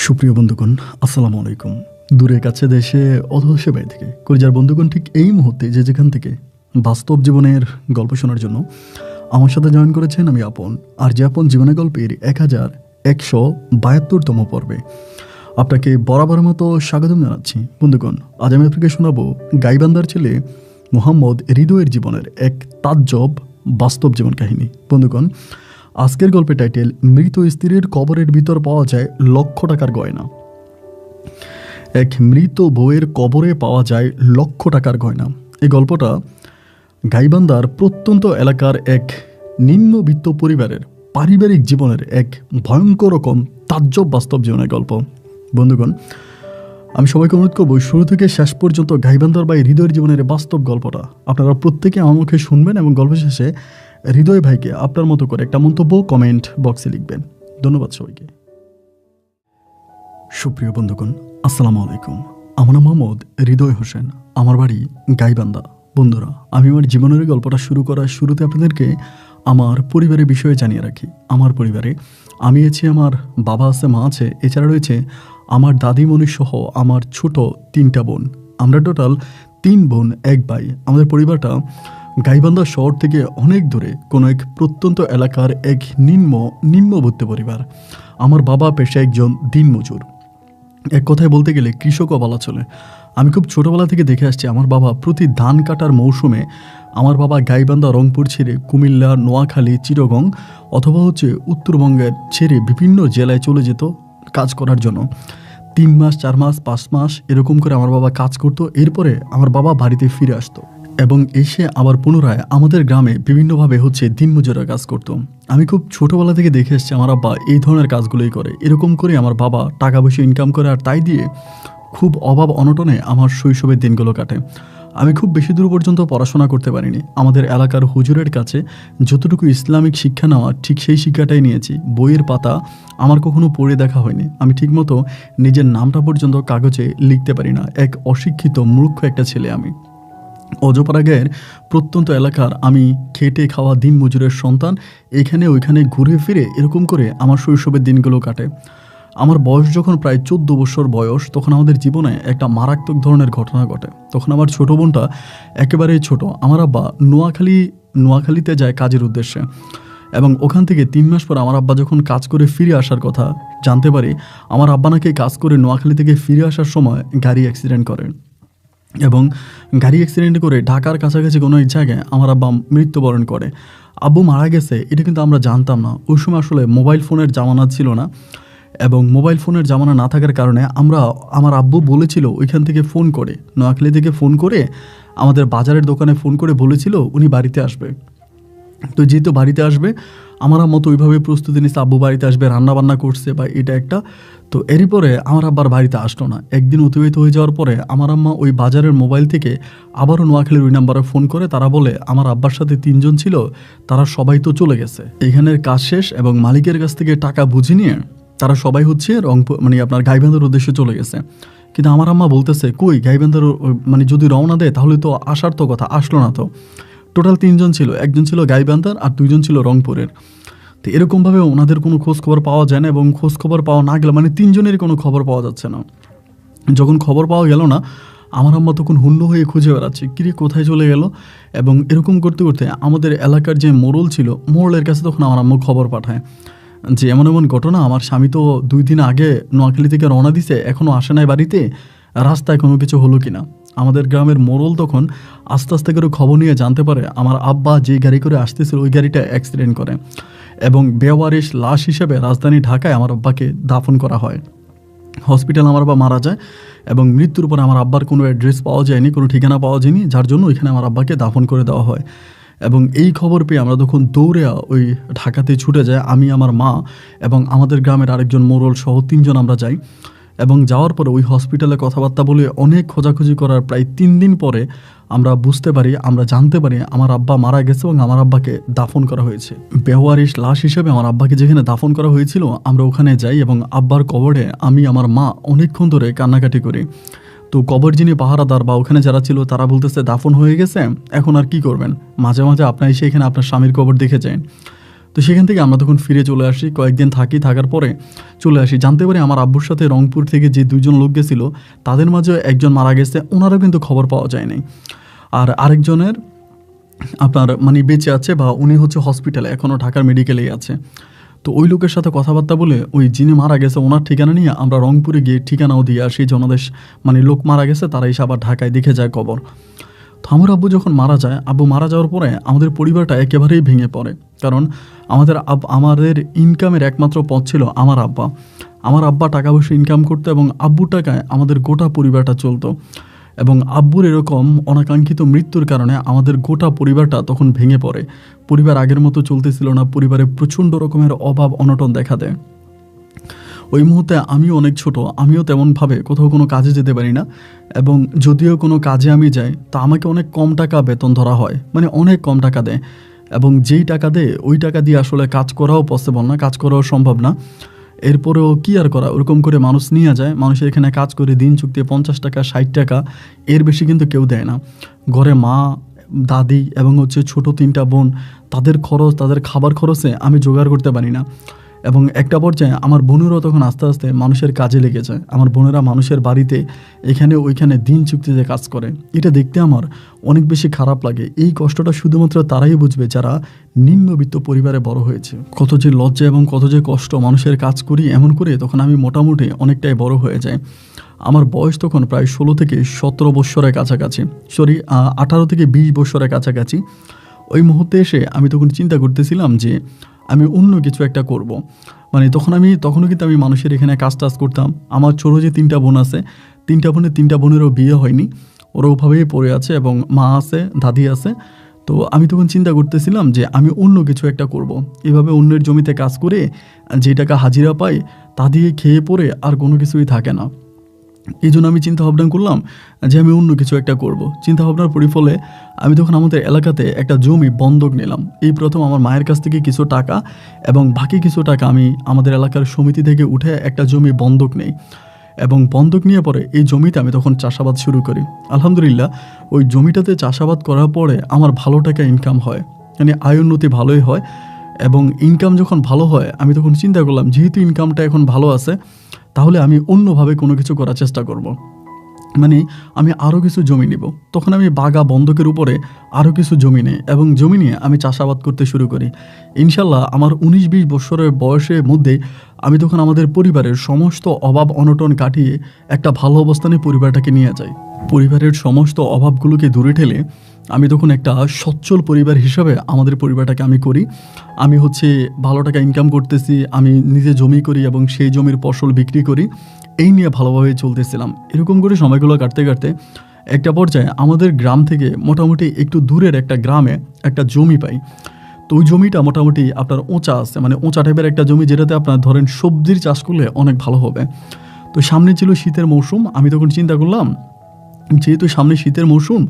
সুপ্রিয় বন্ধুগণ, আসসালামু আলাইকুম। দূরে কাছে দেশে অথবা সেবাই থেকে কলিজার বন্ধুগণ, ঠিক এই মুহূর্তে যে যেখান থেকে বাস্তব জীবনের গল্প শোনার জন্য আমার সাথে জয়েন করেছেন, আমি আপন। আর যে আপন জীবনের গল্পের 1172তম পর্বে আপনাকে বরাবরের মতো স্বাগতম জানাচ্ছি। বন্ধুগণ, আজ আমি আপনাকে শোনাবো গাইবান্ধার ছেলে মোহাম্মদ হৃদয়ের জীবনের এক তাজ্জব বাস্তব জীবন কাহিনী। বন্ধুগণ, আজকের গল্পের টাইটেল, মৃত স্ত্রীর কবরের ভিতর পাওয়া যায় লক্ষ টাকার গয়না। এক মৃত বউয়ের কবরে পাওয়া যায় লক্ষ টাকার গয়না। এই গল্পটা গাইবান্ধার প্রত্যন্ত এলাকার এক নিম্নবিত্ত পরিবারের পারিবারিক জীবনের এক ভয়ঙ্কর রকম তাজ্জব বাস্তব জীবনের গল্প। বন্ধুগণ, আমি সবাইকে অনুরোধ করবো শুরু থেকে শেষ পর্যন্ত গাইবান্ধার বা হৃদয়ের জীবনের বাস্তব গল্পটা আপনারা প্রত্যেকে আমার মুখে শুনবেন এবং গল্প শেষে হৃদয় ভাইকে আপনার মতো করে একটা মন্তব্য কমেন্ট বক্সে লিখবেন। ধন্যবাদ সবাইকে। সুপ্রিয় বন্ধুগণ, আসসালামু আলাইকুম। আমার নাম মোহাম্মদ হৃদয় হোসেন, আমার বাড়ি গাইবান্ধা। বন্ধুরা, আমি আমার জীবনের গল্পটা শুরু করার শুরুতে আপনাদেরকে আমার পরিবারের বিষয়ে জানিয়ে রাখি। আমার পরিবারে আমি আছি, আমার বাবা আছে, মা আছে, এছাড়া রয়েছে আমার দাদিমণি সহ আমার ছোট 3টা বোন। আমরা টোটাল 3 বোন 1 ভাই। আমাদের পরিবারটা গাইবান্ধা শহর থেকে অনেক দূরে কোনো এক প্রত্যন্ত এলাকার এক নিম্নবিত্ত পরিবার। আমার বাবা পেশায় একজন দিনমজুর, এক কথায় বলতে গেলে কৃষকও বলা চলে। আমি খুব ছোটোবেলা থেকে দেখে আসছি আমার বাবা প্রতি ধান কাটার মৌসুমে আমার বাবা গাইবান্ধা, রংপুর ছেড়ে কুমিল্লা, নোয়াখালী, চিটাগং অথবা উত্তরবঙ্গের ছেড়ে বিভিন্ন জেলায় চলে যেত কাজ করার জন্য। 3 মাস, 4 মাস, 5 মাস এরকম করে আমার বাবা কাজ করতো। এরপরে আমার বাবা বাড়িতে ফিরে আসতো এবং এসে আবার পুনরায় আমাদের গ্রামে বিভিন্নভাবে দিনমজুরের কাজ করতো। আমি খুব ছোটোবেলা থেকে দেখে এসেছি আমার আব্বা এই ধরনের কাজগুলোই করে। এরকম করে আমার বাবা টাকা পয়সা ইনকাম করে, আর তাই দিয়ে খুব অভাব অনটনে আমার শৈশবের দিনগুলো কাটে। আমি খুব বেশি দূর পর্যন্ত পড়াশোনা করতে পারিনি। আমাদের এলাকার হুজুরের কাছে যতটুকু ইসলামিক শিক্ষা নেওয়া, ঠিক সেই শিক্ষাটাই নিয়েছি। বইয়ের পাতা আমার কখনো পড়ে দেখা হয়নি। আমি ঠিকমতো নিজের নামটা পর্যন্ত কাগজে লিখতে পারি না। এক অশিক্ষিত মূর্খ একটা ছেলে আমি। অজপাড়া গায়ের প্রত্যন্ত এলাকার আমি খেটে খাওয়া দিনমজুরের সন্তান। এখানে ওইখানে ঘুরে ফিরে এরকম করে আমার শৈশবের দিনগুলো কাটে। আমার বয়স যখন প্রায় 14 বছর বয়স, তখন আমাদের জীবনে একটা মারাত্মক ধরনের ঘটনা ঘটে। তখন আমার ছোটো বোনটা একেবারেই ছোট। আমার আব্বা নোয়াখালীতে যায় কাজের উদ্দেশ্যে, এবং ওখান থেকে 3 মাস পর আমার আব্বা যখন কাজ করে ফিরে আসার কথা জানতে পারি, আমার আব্বা নাকি কাজ করে নোয়াখালী থেকে ফিরে আসার সময় গাড়ি অ্যাক্সিডেন্ট করে, এবং গাড়ি অ্যাক্সিডেন্ট করে ঢাকার কাছাকাছি কোনো এক জায়গায় আমার আব্বা মৃত্যুবরণ করে। আব্বু মারা গেছে এটা কিন্তু আমরা জানতাম না। ওই সময় আসলে মোবাইল ফোনের জামানা ছিল না, এবং মোবাইল ফোনের জামানা না থাকার কারণে আমার আব্বু বলেছিল ওইখান থেকে ফোন করে, নোয়াখালী থেকে ফোন করে আমাদের বাজারের দোকানে ফোন করে বলেছিল উনি বাড়িতে আসবে। তো যেহেতু বাড়িতে আসবে, আমার আম্মা তো ওইভাবে প্রস্তুতি নিচ্ছে, আব্বু বাড়িতে আসবে, রান্নাবান্না করছে বা এটা একটা। তো এরই পরে আমার আব্বার বাড়িতে আসলো না। একদিন অতিবাহিত হয়ে যাওয়ার পরে আমার আম্মা ওই বাজারের মোবাইল থেকে আবারও নোয়াখালীর ওই নাম্বারে ফোন করে। তারা বলে আমার আব্বার সাথে 3 জন ছিল, তারা সবাই তো চলে গেছে, এখানের কাজ শেষ, এবং মালিকের কাছ থেকে টাকা বুঝে নিয়ে তারা সবাই রংপুর আপনার গাইবান্ধার উদ্দেশ্যে চলে গেছে। কিন্তু আমার আম্মা বলতেছে কই গাইবান্ধার যদি রওনা দেয় তাহলে তো আসার তো কথা, আসলো না তো। টোটাল 3 জন ছিল, একজন ছিল গাইবান্ধার আর 2 জন ছিল রংপুরের। তো এরকমভাবে ওনাদের কোনো খোঁজ খবর পাওয়া যায় না, এবং খোঁজ খবর পাওয়া না গেলে 3 জনেরই কোনো খবর পাওয়া যাচ্ছে না। যখন খবর পাওয়া গেল না, আমার আম্মা তখন হুন্ড হয়ে খুঁজে বেড়াচ্ছে কিরে কোথায় চলে গেল। এবং এরকম করতে করতে আমাদের এলাকার যে মোড়ল ছিল, মোড়লের কাছে তখন আমার আম্মা খবর পাঠায় যে এমন এমন ঘটনা, আমার স্বামী তো 2 দিন আগে নোয়াখালী থেকে রওনা দিছে, এখনও আসে নাই বাড়িতে, রাস্তায় কোনো কিছু হলো কিনা। আমাদের গ্রামের মোড়ল তখন আস্তে আস্তে করে খবর নিয়ে জানতে পারে আমার আব্বা যে গাড়ি করে আসতেছিল ওই গাড়িটা অ্যাক্সিডেন্ট করে, এবং বেওয়ারিশ লাশ হিসেবে রাজধানী ঢাকায় আমার আব্বাকে দাফন করা হয়। হসপিটাল আমার আব্বা মারা যায়, এবং মৃত্যুর পরে আমার আব্বার কোনো অ্যাড্রেস পাওয়া যায়নি, কোনো ঠিকানা পাওয়া যায়নি, যার জন্য ওইখানে আমার আব্বাকে দাফন করে দেওয়া হয়। এবং এই খবর পেয়ে আমরা তখন দৌড়ে ওই ঢাকাতে ছুটে যাই, আমি, আমার মা এবং আমাদের গ্রামের আরেকজন মোড়ল সহ 3 জন আমরা যাই। এবং যাওয়ার পরে ওই হসপিটালে কথাবার্তা বলে অনেক খোঁজাখুঁজি করার প্রায় 3 দিন পরে আমরা জানতে পারি আমার আব্বা মারা গেছে, এবং আমার আব্বাকে দাফন করা হয়েছে। বেওয়ারিশ লাশ হিসেবে আমার আব্বাকে যেখানে দাফন করা হয়েছিল আমরা ওখানে যাই, এবং আব্বার কবরে আমি, আমার মা অনেকক্ষণ ধরে কান্নাকাটি করি। তো কবর যিনি পাহারাদার বা ওখানে যারা ছিল তারা বলতেছে দাফন হয়ে গেছে, এখন আর কি করবেন, মাঝে মাঝে আপনার এসে এখানে আপনার স্বামীর কবর দেখে যান। তো সেখান থেকে আমরা তখন ফিরে চলে আসি, কয়েকদিন থাকার পরে চলে আসি। জানতে পারি আমার আব্বুর সাথে রংপুর থেকে যে 2 জন লোক গেছিলো তাদের মাঝে একজন মারা গেছে, ওনারও কিন্তু খবর পাওয়া যায়নি। আর আরেকজনের আপনার মানে বেঁচে আছে বা উনি হচ্ছে হসপিটালে এখনও ঢাকার মেডিকেলেই আছে। তো ওই লোকের সাথে কথাবার্তা বলে ওই যিনি মারা গেছে ওনার ঠিকানা নিয়ে আমরা রংপুরে গিয়ে ঠিকানাও দিয়ে আসি যে ওনাদের মানে লোক মারা গেছে, তারা এসে আবার ঢাকায় দেখে যায় কবর। তো আমার আব্বু যখন মারা যায়, আব্বু মারা যাওয়ার পরে আমাদের পরিবারটা একেবারেই ভেঙে পড়ে। কারণ আমাদের ইনকামের একমাত্র পথ ছিল আমার আব্বা। আমার আব্বা টাকা পয়সা ইনকাম করতো এবং আব্বুর টাকায় আমাদের গোটা পরিবারটা চলতো। এবং আব্বুর এরকম অনাকাঙ্ক্ষিত মৃত্যুর কারণে আমাদের গোটা পরিবারটা তখন ভেঙে পড়ে। পরিবার আগের মতো চলতেছিল না, পরিবারে প্রচণ্ড রকমের অভাব অনটন দেখা দেয়। ওই মুহূর্তে আমিও অনেক ছোট, আমিও তেমনভাবে কোথাও কোনো কাজে যেতে পারি না। এবং যদিও কোনো কাজে আমি যাই তা আমাকে অনেক কম টাকা বেতন ধরা হয়, মানে অনেক কম টাকা দেয়। এবং যেই টাকা দেয় ওই টাকা দিয়ে আসলে কাজ করাও পসিবল না, কাজ করাও সম্ভব না। এরপরেও কী আর করা, ওরকম করে মানুষ নিয়ে যায়, মানুষের এখানে কাজ করে দিন চুক্তি 50 টাকা 60 টাকা, এর বেশি কিন্তু কেউ দেয় না। ঘরে মা, দাদি এবং হচ্ছে ছোট 3টা বোন, তাদের খরচ, তাদের খাবার খরচে আমি জোগাড় করতে পারি না। এবং একটা পর্যায়ে আমার বোনেরও তখন আস্তে আস্তে মানুষের কাজে লেগে যায়। আমার বোনেরা মানুষের বাড়িতে এখানে ওইখানে দিন চুক্তিতে কাজ করে। এটা দেখতে আমার অনেক বেশি খারাপ লাগে। এই কষ্টটা শুধুমাত্র তারাই বুঝবে যারা নিম্নবিত্ত পরিবারে বড় হয়েছে। কত যে লজ্জা এবং কত যে কষ্ট, মানুষের কাজ করি এমন করে তখন আমি মোটামুটি অনেকটাই বড় হয়ে যাই। আমার বয়স তখন প্রায় 16 থেকে 17 বৎসরের কাছাকাছি, 18 থেকে 20 বৎসরের কাছাকাছি। ওই মুহূর্তে এসে আমি তখন চিন্তা করতেছিলাম যে আমি অন্য কিছু একটা করব। মানে তখনও কিন্তু আমি মানুষের এখানে কাজ করতাম। আমার ছোটো যে 3টা বোন আছে, 3টা বোনেরও বিয়ে হয়নি, ওরা ওভাবেই পড়ে আছে এবং মা আছে, দাদি আছে। তো আমি তখন চিন্তা করতেছিলাম যে আমি অন্য কিছু একটা করব। এভাবে অন্যের জমিতে কাজ করে যে টাকা হাজিরা পাই তা দিয়ে খেয়ে পরে আর কোনো কিছুই থাকে না। এই জন্য আমি চিন্তা ভাবনা করলাম যে আমি অন্য কিছু একটা করব। চিন্তা ভাবনার পরিফলে আমি তখন আমাদের এলাকাতে একটা জমি বন্ধক নিলাম। এই প্রথম আমার মায়ের কাছ থেকে কিছু টাকা এবং বাকি কিছু টাকা আমি আমাদের এলাকার সমিতি থেকে উঠে একটা জমি বন্ধক নেই। এবং বন্ধক নিয়ে পরে এই জমিতে আমি তখন চাষাবাদ শুরু করি। আলহামদুলিল্লাহ ওই জমিটাতে চাষাবাদ করার পরে আমার ভালো টাকা ইনকাম হয়, মানে আয় উন্নতি ভালোই হয়। এবং ইনকাম যখন ভালো হয় আমি তখন চিন্তা করলাম যেহেতু ইনকামটা এখন ভালো আছে, তাহলে আমি অন্যভাবে কোনো কিছু করার চেষ্টা করব। মানে আমি আরও কিছু জমি নেব। তখন আমি বাগা বন্ধকের উপরে আরও কিছু জমি নেই এবং জমি নিয়ে আমি চাষাবাদ করতে শুরু করি। ইনশাল্লাহ আমার 19-20 বছরের বয়সের মধ্যে আমি তখন আমাদের পরিবারের সমস্ত অভাব অনটন কাটিয়ে একটা ভালো অবস্থানে পরিবারটাকে নিয়ে যাই। পরিবারের সমস্ত অভাবগুলোকে দূরে ঠেলে আমি তখন একটা সচ্ছল পরিবার হিসাবে আমাদের পরিবারটাকে আমি করি। আমি হচ্ছে ভালো টাকা ইনকাম করতেছি, আমি নিজে জমি করি এবং সেই জমির ফসল বিক্রি করি, এই নিয়ে ভালোভাবে চলতেছিলাম। এরকম করে সময়গুলো কাটতে কাটতে একটা পর্যায়ে আমাদের গ্রাম থেকে মোটামুটি একটু দূরের একটা গ্রামে একটা জমি পাই। তো ওই জমিটা মোটামুটি আপনার উঁচা আছে, মানে উঁচা টাইপের একটা জমি, যেটাতে আপনার ধরেন সবজির চাষ করলে অনেক ভালো হবে। তো সামনে ছিল শীতের মৌসুম। আমি তখন চিন্তা করলাম যেহেতু সামনে শীতের মৌসুম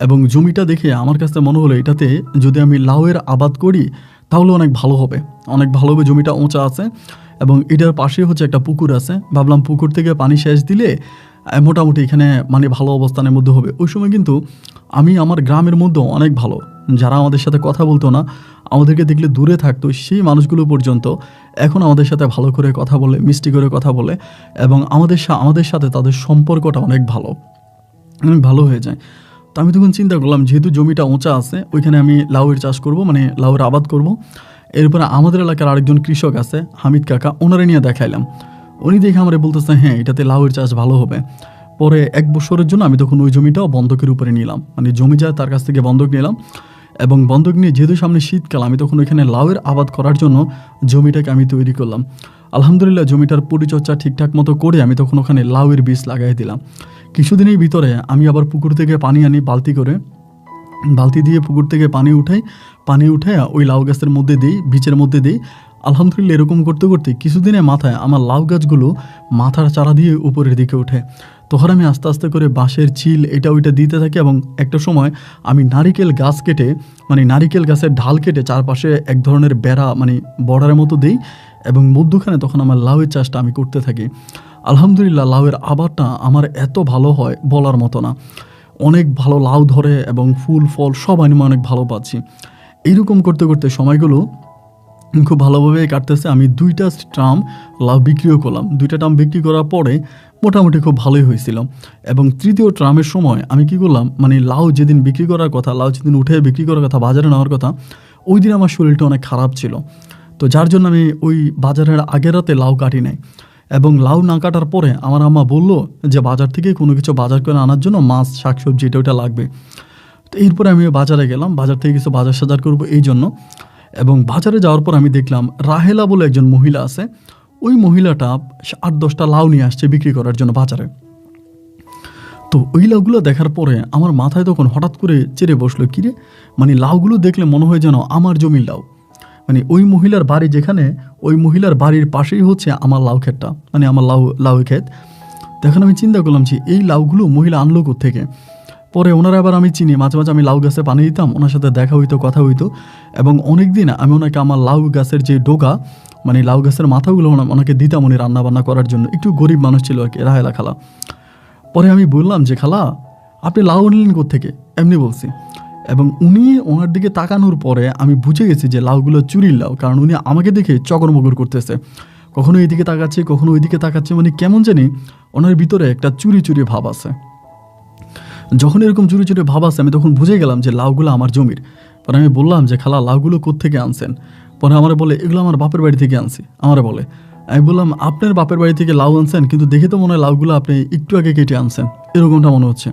এবং জমিটা দেখে আমার কাছে মনে হলো এটাতে যদি আমি লাউয়ের আবাদ করি তাহলে অনেক ভালো হবে, অনেক ভালো হবে। জমিটা উঁচা আছে এবং এটার পাশে হচ্ছে একটা পুকুর আছে। ভাবলাম পুকুর থেকে পানি সেচ দিলে মোটামুটি এখানে মানে ভালো অবস্থানের মধ্যে হবে। ওই সময় কিন্তু আমি আমার গ্রামের মধ্যে অনেক ভালো, যারা আমাদের সাথে কথা বলতো না, আমাদেরকে দেখলে দূরে থাকতো, সেই মানুষগুলো পর্যন্ত এখন আমাদের সাথে ভালো করে কথা বলে, মিষ্টি করে কথা বলে এবং আমাদের সাথে তাদের সম্পর্কটা অনেক ভালো হয়ে যায়। তো আমি তখন চিন্তা করলাম যেহেতু জমিটা উঁচা আছে ওইখানে আমি লাউয়ের চাষ করব, মানে লাউয়ের আবাদ করব। এরপরে আমাদের এলাকার আরেকজন কৃষক আছে হামিদ কাকা, ওনারে নিয়ে দেখাইলাম। উনি দেখে আমরা বলতেছে হ্যাঁ এটাতে লাউয়ের চাষ ভালো হবে। পরে 1 বছরের জন্য আমি তখন ওই জমিটাও বন্ধকের উপরে নিলাম, মানে জমি যায় তার কাছ থেকে বন্ধক নিলাম। এবং বন্ধক নিয়ে যেহেতু সামনে শীতকাল, আমি তখন ওইখানে লাউয়ের আবাদ করার জন্য জমিটাকে আমি তৈরি করলাম। আলহামদুলিল্লাহ জমিটার পরিচর্যা ঠিকঠাক মতো করে আমি তখন ওখানে লাউয়ের বীজ লাগাই দিলাম। কিছুদিনের ভিতরে আমি আবার পুকুর থেকে পানি আনি বালতি দিয়ে পুকুর থেকে পানি উঠাই ওই লাউ গাছের মধ্যে দিই, বীজের মধ্যে দিই। আলহামদুলিল্লাহ এরকম করতে করতে কিছুদিনের মাথায় আমার লাউ গাছগুলো মাথার চারা দিয়ে উপরের দিকে ওঠে। তখন আমি আস্তে আস্তে করে বাঁশের চিল এটা ওইটা দিতে থাকি এবং একটা সময় আমি নারিকেল গাছের ঢাল কেটে চারপাশে এক ধরনের বেড়া, মানে বর্ডারের মতো দিই এবং মধ্যখানে তখন আমার লাউয়ের চাষটা আমি করতে থাকি। আলহামদুলিল্লাহ লাউয়ের আবারটা আমার এত ভালো হয় বলার মতো না, অনেক ভালো লাউ ধরে এবং ফুল ফল সব আমি অনেক ভালো পাচ্ছি। এইরকম করতে করতে সময়গুলো খুব ভালোভাবেই কাটতেছে। আমি ২টা ট্রাম লাউ বিক্রিও করলাম। ২টা ট্রাম বিক্রি করার পরে মোটামুটি খুব ভালোই হয়েছিল। এবং ৩য় ট্রামের সময় আমি কী করলাম, মানে লাউ যেদিন বিক্রি করার কথা, লাউ যেদিন উঠে বিক্রি করার কথা, বাজারে নেওয়ার কথা, ওই দিন আমার শরীরটা অনেক খারাপ ছিল। তো যার জন্য আমি ওই বাজারের আগের রাতে লাউ কাটি নাই। এবং লাউ না কাটার পরে আমার আম্মা বলল যে বাজার থেকে কোনো কিছু বাজার করে আনার জন্য মাছ, শাকসবজি এটা ওটা লাগবে। তো এরপরে আমি বাজারে গেলাম, বাজার থেকে কিছু বাজার সাজার করবো এই জন্য। এবং বাজারে যাওয়ার পর আমি দেখলাম রাহেলা বলে একজন মহিলা আছে, ওই মহিলাটা ৮-১০টা লাউ নিয়ে আসছে বিক্রি করার জন্য বাজারে। তো ওই লাউগুলো দেখার পরে আমার মাথায় তখন হঠাৎ করে চেড়ে বসলো, কিরে, মানে লাউগুলো দেখলে মনে হয় যেন আমার জমির লাউ। মানে ওই মহিলার বাড়ি যেখানে, ওই মহিলার বাড়ির পাশেই হচ্ছে আমার লাউ ক্ষেতটা, মানে আমার লাউ ক্ষেত। তখন আমি চিন্তা করলাম যে এই লাউগুলো মহিলা আনলো কোত্থেকে। পরে ওনারা আবার আমি চিনি, মাঝে মাঝে আমি লাউ গাছে পানি দিতাম, ওনার সাথে দেখা হইতো, কথা হইতো। এবং অনেক দিন আমি ওনাকে আমার লাউ গাছের যে ডোগা, মানে লাউ গাছের মাথাগুলো ওনাকে দিতাম উনি রান্নাবান্না করার জন্য। একটু গরিব মানুষ ছিল আর কি, রাহেলা খালা। পরে আমি বললাম যে খালা, আপনি লাউ নিলেন কোত্থেকে, এমনি বলছি। এবং উনি ওনার দিকে তাকানোর পরে আমি বুঝে গেছি যে লাউগুলো চুরির লাউ, কারণ উনি আমাকে দেখে চকরমকর করতেছে, কখনো এইদিকে তাকাচ্ছে, কখনো ওইদিকে তাকাচ্ছে, মানে কেমন জানি ওনার ভিতরে একটা চুরি চুরি ভাব আছে। যখন এরকম চুরি চুরি ভাব আছে আমি তখন বুঝে গেলাম যে লাউগুলো আমার জমির। পরে আমি বললাম যে খালা, লাউগুলো কোত্থেকে আনছেন? পরে আমার বলে এগুলো আমার বাপের বাড়ি থেকে আনছি। আমার বলে, আমি বললাম আপনার বাপের বাড়ি থেকে লাউ আনছেন, কিন্তু দেখে তো মনে হয় লাউগুলো আপনি একটু আগে কেটে আনছেন, এরকমটা মনে হচ্ছে।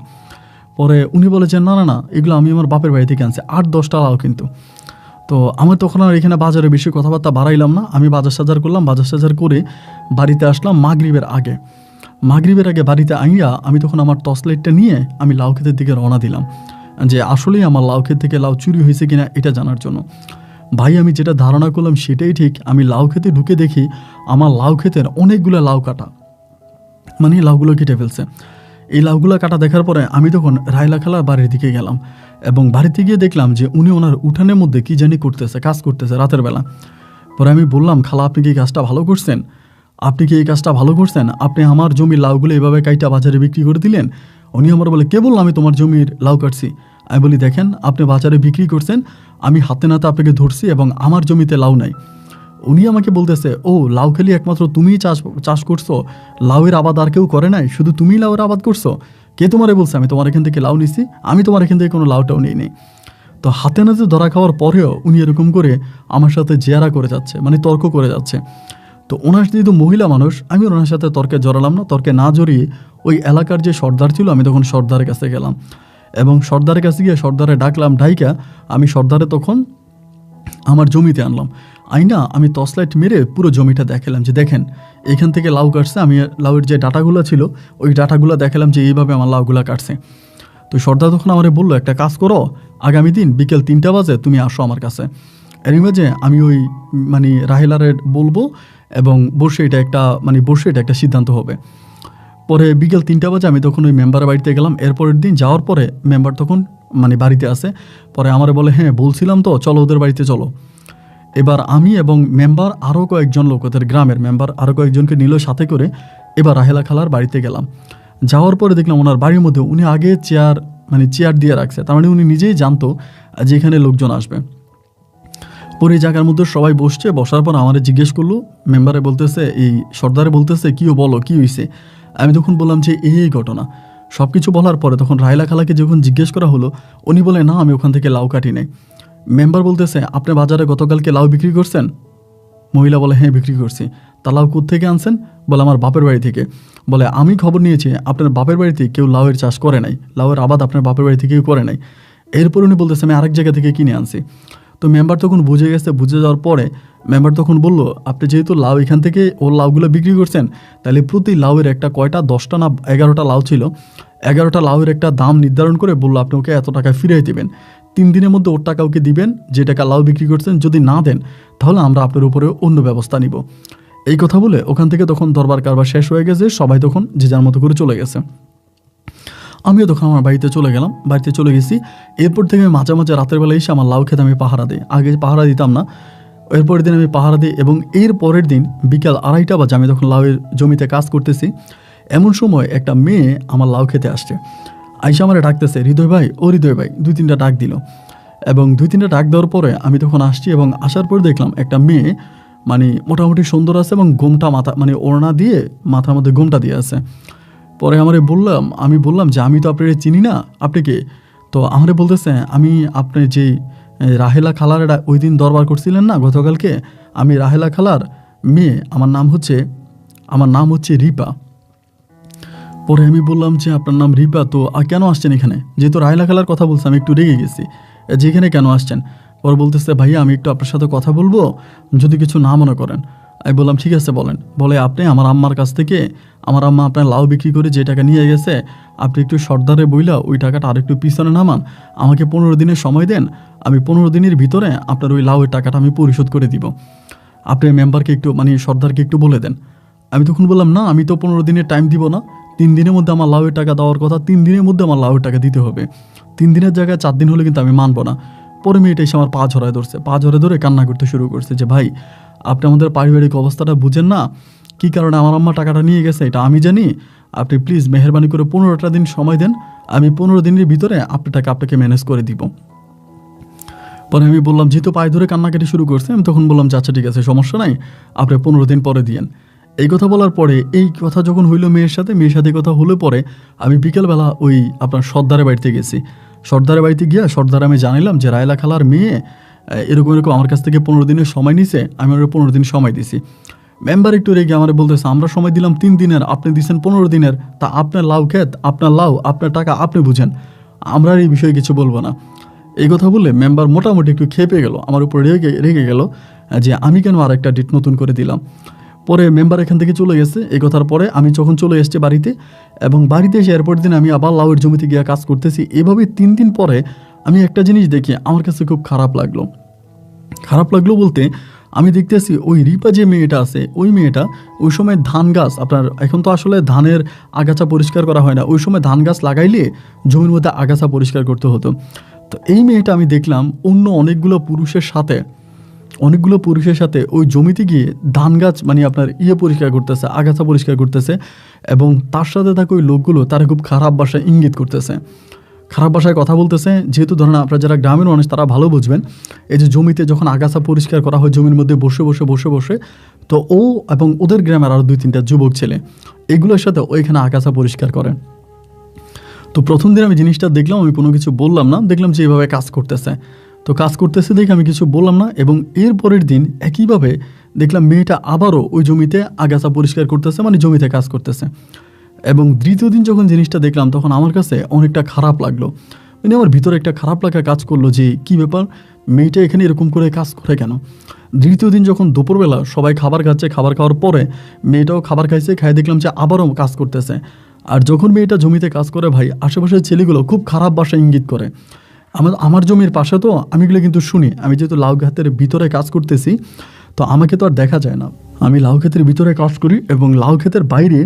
পরে উনি বলেছেন না না না, এগুলো আমি আমার বাপের বাড়ি থেকে আনছি, ৮-১০টা লাউ কিন্তু। তো আমার তখন আর এখানে বাজারে বেশি কথাবার্তা বাড়াইলাম না, আমি বাজার সাজার করলাম, বাজার সাজার করে বাড়িতে আসলাম মাগরিবের আগে। মাগরিবের আগে বাড়িতে আইয়া আমি তখন আমার টর্চ লাইটটা নিয়ে আমি লাউ ক্ষেতের দিকে রওনা দিলাম, যে আসলেই আমার লাউ ক্ষেত থেকে লাউ চুরি হয়েছে কিনা এটা জানার জন্য। ভাই, আমি যেটা ধারণা করলাম সেটাই ঠিক। আমি লাউ ক্ষেতে ঢুকে দেখি আমার লাউ ক্ষেতের অনেকগুলো লাউ কাটা, মানে লাউগুলো কেটে ফেলছে। এই লাউগুলো কাটা দেখার পরে আমি তখন রাহেলা খালার বাড়ির দিকে গেলাম, এবং বাড়িতে গিয়ে দেখলাম যে উনি ওনার উঠানের মধ্যে কী জানি করতেছে, কাজ করতেছে রাতের বেলা। পরে আমি বললাম, খালা, আপনি কি এই কাজটা ভালো করছেন? আপনি কি এই কাজটা ভালো করছেন? আপনি আমার জমির লাউগুলো এভাবে কাইটা বাজারে বিক্রি করে দিলেন। উনি আমার বলে, কে বললো আমি তোমার জমির লাউ কাটছি? আমি বলি, দেখেন, আপনি বাজারে বিক্রি করছেন, আমি হাতে নাতে আপনাকে ধরছি, এবং আমার জমিতে লাউ নাই। উনি আমাকে বলতেছে, ও, লাউ খেলি একমাত্র তুমিই চাষ করছো, লাউয়ের আবাদ আর কেউ করে নাই, শুধু তুমিই লাউয়ের আবাদ করছো? কে তোমারে বলছে আমি তোমার এখান থেকে লাউ নিছি? আমি তোমার এখান থেকে কোনো লাউটাও নিই নি। তো হাতে নাতে ধরা খাওয়ার পরেও উনি এরকম করে আমার সাথে জেরা করে যাচ্ছে, মানে তর্ক করে যাচ্ছে। তো ওনার যেহেতু মহিলা মানুষ, আমি ওনার সাথে তর্কে জড়ালাম না। তর্কে না জড়িয়ে ওই এলাকার যে সর্দার ছিল, আমি তখন সর্দারের কাছে গেলাম, এবং সর্দারের কাছে গিয়ে সর্দারে ডাকলাম। ডাইকা আমি সর্দারে তখন আমার জমিতে আনলাম। আইনা আমি টর্চ লাইট মেরে পুরো জমিটা দেখালাম যে দেখেন, এখান থেকে লাউ কাটছে। আমি লাউয়ের যে ডাটাগুলো ছিল ওই ডাটাগুলো দেখালাম যে এইভাবে আমার লাউগুলো কাটছে। তো সর্দার তখন আমারে বললো, একটা কাজ করো, আগামী দিন বিকেল 3টা বাজে তুমি আসো আমার কাছে। এর মাঝে আমি ওই মানে রাহেলারে বলবো, এবং বসে এটা একটা সিদ্ধান্ত হবে। পরে বিকেল 3টা বাজে আমি তখন ওই মেম্বারের বাড়িতে গেলাম। এরপরের দিন যাওয়ার পরে মেম্বার তখন মানে বাড়িতে আসে। পরে আমার বলে, হ্যাঁ বলছিলাম তো, চলো ওদের বাড়িতে চলো। এবার আমি এবং মেম্বার আরও কয়েকজন লোক, ওদের গ্রামের মেম্বার আরও কয়েকজনকে নিল সাথে করে। এবার রাহেলা খালার বাড়িতে গেলাম। যাওয়ার পরে দেখলাম ওনার বাড়ির মধ্যে উনি আগে চেয়ার দিয়ে রাখছে, তার মানে উনি নিজেই জানতো যে এখানে লোকজন আসবে। পরে এই জায়গার মধ্যে সবাই বসছে। বসার পর আমারে জিজ্ঞেস করলো, মেম্বারে বলতেছে, এই সর্দারে বলতেছে, কিও বলো কী হয়েছে? আমি তখন বললাম যে এই ঘটনা। সব কিছু বলার পরে তখন রাহেলা খালাকে যখন জিজ্ঞেস করা হলো, উনি বলে, না, আমি ওখান থেকে লাউ কাটি নাই। মেম্বার বলতেছে, আপনি বাজারে গতকালকে লাউ বিক্রি করছেন? মহিলা বলে, হ্যাঁ বিক্রি করছি। তা লাউ কোত্থেকে আনছেন? বলে, আমার বাপের বাড়ি থেকে। বলে, আমি খবর নিয়েছি আপনার বাপের বাড়িতে কেউ লাউয়ের চাষ করে নাই, লাউয়ের আবাদ আপনার বাপের বাড়ি থেকে কেউ করে নাই। এরপর উনি বলতেছে, আমি আরেক জায়গা থেকে কিনে আনছি। তো মেম্বার তখন বুঝে গেছে। বুঝে যাওয়ার পরে মেম্বার তখন বলল, আপনি যেহেতু লাউ এখান থেকে ওর লাউগুলো বিক্রি করছেন, তাহলে প্রতি লাউয়ের একটা কয়টা 10টা না 11টা লাউ ছিল, 11টা লাউয়ের একটা দাম নির্ধারণ করে বললো, আপনি ওকে এত টাকা ফিরিয়ে দেবেন। 3 দিনের মধ্যে ওর টাকা ওকে দিবেন যে টাকা লাউ বিক্রি করছেন। যদি না দেন তাহলে আমরা আপনার উপরে অন্য ব্যবস্থা নিব। এই কথা বলে ওখান থেকে তখন দরবার কারবার শেষ হয়ে গেছে। সবাই তখন যে যার মতো করে চলে গেছে। আমিও তখন আমার বাড়িতে চলে গেলাম, বাড়িতে চলে গেছি। এরপর থেকে আমি মাঝে মাঝে রাতের বেলা এসে আমার লাউ খেতে আমি পাহারা দিই। আগে পাহারা দিতাম না, এরপরের দিন আমি পাহারা দিই। এবং এর পরের দিন বিকাল 2:30 বাজে আমি তখন লাউয়ের জমিতে কাজ করতেছি। এমন সময় একটা মেয়ে আমার লাউ খেতে আসছে। আইসা আমার ডাকতেছে, হৃদয় ভাই, ও হৃদয় ভাই, 2-3টা ডাক দিল। এবং 2-3টা ডাক দেওয়ার পরে আমি তখন আসছি এবং আসার পর দেখলাম একটা মেয়ে মানে মোটামুটি সুন্দর আছে এবং গোমটা মাথা মানে ওড়না দিয়ে মাথার মধ্যে গোমটা দিয়ে আছে। পরে আমি বললাম যে আমি তো আপনাকে চিনি না, আপনি কে? তো আমারে বলতেছে আমি আপনি যে রাহেলা খালার ওই দিন দরবার করছিলেন না গতকালকে, আমি রাহেলা খালার মেয়ে, আমার নাম হচ্ছে রিপা। পরে আমি বললাম যে আপনার নাম রিপা, তো কেন আসছেন এখানে? যেহেতু রাহেলা খালার কথা বলছে আমি একটু রেগে গেছি, যেখানে কেন আসছেন? পরে বলতেছে ভাইয়া আমি একটু আপনার সাথে কথা বলবো, যদি কিছু না মনে করেন। আমি বললাম ঠিক আছে বলেন। বলে আপনি আমার আম্মার কাছ থেকে, আমার আম্মা আপনার লাউ বিক্রি করে যে টাকা নিয়ে গেছে, আপনি একটু সর্দারে বইলা ওই টাকাটা আরেকটু পিছনে নামান, আমাকে 15 দিনের সময় দেন, আমি 15 দিনের ভিতরে আপনার ওই লাউয়ের টাকাটা আমি পরিশোধ করে দিব। আপনি মেম্বারকে একটু মানে সর্দারকে একটু বলে দেন। আমি তখন বললাম না আমি তো 15 দিনের টাইম দিব না, 3 দিনের মধ্যে আমার লাউয়ের টাকা দেওয়ার কথা, 3 দিনের মধ্যে আমার লাউয়ের টাকা দিতে হবে। 3 দিনের জায়গায় 4 দিন হলে কিন্তু আমি মানবো না। পরে মেয়েটা এসে আমার পা ঝরায় ধরে কান্না করতে শুরু করছে যে ভাই আপনি আমাদের পারিবারিক অবস্থাটা বুঝেন না, কী কারণে আমার আম্মা টাকাটা নিয়ে গেছে এটা আমি জানি, আপনি প্লিজ মেহরবানি করে 15টা দিন সময় দেন, আমি 15 দিনের ভিতরে আপনাকে ম্যানেজ করে দিব। পরে আমি বললাম, যেহেতু পায়ে ধরে কান্নাকাটি শুরু করছে, আমি তখন বললাম যে আচ্ছা ঠিক আছে সমস্যা নাই, আপনি 15 দিন পরে দিয়েন। এই কথা বলার পরে এই কথা যখন হইলো মেয়ের সাথে কথা হলে পরে আমি বিকেলবেলা ওই আপনার সর্দারের বাড়িতে গেছি। সর্দারের বাড়িতে গিয়া সর্দার আমি জানাইলাম যে রায়লা খালার মেয়ে এরকম আমার কাছ থেকে 15 দিনের সময় নিছে, আমি ওরা 15 দিন সময় দিছি। মেম্বার একটু রেগে আমার বলতেছে আমরা সময় দিলাম 3 দিনের, আপনি দিচ্ছেন 15 দিনের, তা আপনার লাউ ক্ষেত, আপনার লাউ, আপনার টাকা আপনি বুঝেন, আমরা এই বিষয়ে কিছু বলবো না। এই কথা বললে মেম্বার মোটামুটি একটু খেপে গেল, আমার উপর রেগে গেল যে আমি কেন আর একটা ডেট নতুন করে দিলাম। পরে মেম্বার এখান থেকে চলে গেছে। এই কথার পরে আমি যখন চলে এসেছি বাড়িতে, এবং বাড়িতে এসে এরপর দিন আমি আবার লাউয়ের জমিতে গিয়ে কাজ করতেছি। এভাবে 3 দিন পরে আমি একটা জিনিস দেখি আমার কাছে খুব খারাপ লাগলো বলতে আমি দেখতেছি ওই রিপা যে মেয়েটা আছে, ওই মেয়েটা ওই সময় ধান গাছ, আপনার এখন তো আসলে ধানের আগাছা পরিষ্কার করা হয় না, ওই সময় ধান গাছ লাগাইলে জমির মধ্যে আগাছা পরিষ্কার করতে হতো। তো এই মেয়েটা আমি দেখলাম অন্য অনেকগুলো পুরুষের সাথে ওই জমিতে গিয়ে ধান গাছ মানে আপনার পরিষ্কার করতেছে, আগাছা পরিষ্কার করতেছে, এবং তার সাথে থাকা ওই লোকগুলো তারা খুব খারাপ ভাষায় ইঙ্গিত করতেছে, খারাপ ভাষায় কথা বলতেছে। যেহেতু ধরেন আপনারা যারা গ্রামের মানুষ তারা ভালো বুঝবেন, এই যে জমিতে যখন আগাছা পরিষ্কার করা হয় জমির মধ্যে বসে, তো ও এবং ওদের গ্রামের আরও 2-3টা যুবক ছেলে এগুলোর সাথে ওইখানে আগাছা পরিষ্কার করে। তো প্রথম দিন আমি জিনিসটা দেখলাম, আমি কোনো কিছু বললাম না, দেখলাম যে এইভাবে কাজ করতেছে দেখে আমি কিছু বললাম না। এবং এর পরের দিন একইভাবে দেখলাম মেয়েটা আবারও ওই জমিতে আগাছা পরিষ্কার করতেছে, মানে জমিতে কাজ করতেছে। এবং দ্বিতীয় দিন যখন জিনিসটা দেখলাম তখন আমার কাছে অনেকটা খারাপ লাগলো, মানে আমার ভিতরে একটা খারাপ লাগা কাজ করলো যে কী ব্যাপার, মেয়েটা এখানে এরকম করে কাজ করে কেন। দ্বিতীয় দিন যখন দুপুরবেলা সবাই খাবার খাচ্ছে, খাবার খাওয়ার পরে মেয়েটাও খাবার খাইছে, খাই দেখলাম যে আবারও কাজ করতেছে। আর যখন মেয়েটা জমিতে কাজ করে ভাই, আশেপাশের ছেলেগুলো খুব খারাপ ভাষায় ইঙ্গিত করে। আমার জমির পাশে তো আমি এগুলো কিন্তু শুনি, আমি যেহেতু লাউ ক্ষেতের ভিতরে কাজ করতেছি তো আমাকে তো আর দেখা যায় না, আমি লাউ ক্ষেতের ভিতরে কাজ করি, এবং লাউ ক্ষেতের বাইরে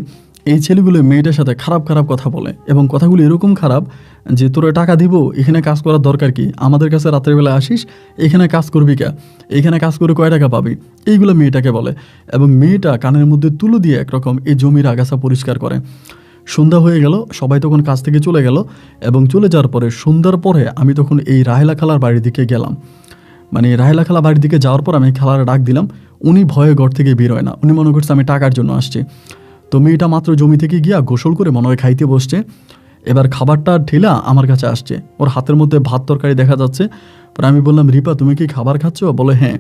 এই ছেলেগুলো মেয়েটার সাথে খারাপ কথা বলে, এবং কথাগুলো এরকম খারাপ যে তোরা টাকা দিব, এখানে কাজ করার দরকার কি, আমাদের কাছে রাতের বেলা আসিস, এখানে কাজ করবি কে, এখানে কাজ করে কয় টাকা পাবি, এইগুলো মেয়েটাকে বলে। এবং মেয়েটা কানের মধ্যে তুলো দিয়ে একরকম এই জমির আগাছা পরিষ্কার করে। সন্ধ্যা হয়ে গেল, সবাই তখন কাজ থেকে চলে গেল, এবং চলে যাওয়ার পরে সন্ধ্যার পরে আমি তখন এই রাহেলা খালার বাড়ির দিকে গেলাম। মানে রাহেলা খালা বাড়ির দিকে যাওয়ার পর আমি খালার ডাক দিলাম, উনি ভয়ে ঘর থেকে বের হয় না, উনি মনে করছে আমি টাকার জন্য আসছি। তো মেয়েটা মাত্র জমি থেকে গিয়া গোসল করে মনে হয় খাইতে বসছে, এবার খাবারটা ঠেলা আমার কাছে আসছে, ওর হাতের মধ্যে ভাত তরকারি দেখা যাচ্ছে। পরে আমি বললাম রিপা তুমি কি খাবার খাচ্ছ? বলে হ্যাঁ।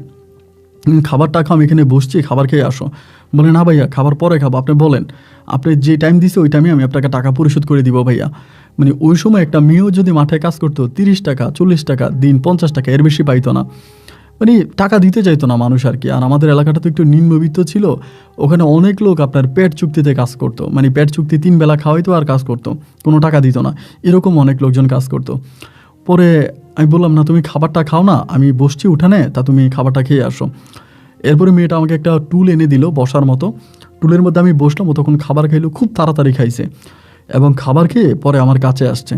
খাবারটা খাও, আমি এখানে বসছি, খাবার খেয়ে আসো। বলে না ভাইয়া খাবার পরে খাবো, আপনি বলেন, আপনি যে টাইম দিছে ওই টাইমে আমি আপনাকে টাকা পরিশোধ করে দিব ভাইয়া। মানে ওই সময় একটা মেয়েও যদি মাঠে কাজ করতো 30 টাকা 40 টাকা দিন, 50 টাকা এর বেশি পাইতো না, মানে টাকা দিতে চাইতো না মানুষ আর কি। আর আমাদের এলাকাটা তো একটু নিম্নবিত্ত ছিল, ওখানে অনেক লোক আপনার পেট চুক্তিতে কাজ করতো, মানে পেট চুক্তি 3 বেলা খাওয়াইতো আর কাজ করতো, কোনো টাকা দিত না, এরকম অনেক লোকজন কাজ করতো। পরে আমি বললাম না তুমি খাবারটা খাও না, আমি বসছি উঠানে, তা তুমি খাবারটা খেয়ে আসো। এরপরে মেয়েটা আমাকে একটা টুল এনে দিল বসার মতো, টুলের মধ্যে আমি বসলাম, ও তখন খাবার খাইলো, খুব তাড়াতাড়ি খাইছে, এবং খাবার খেয়ে পরে আমার কাছে আসছে,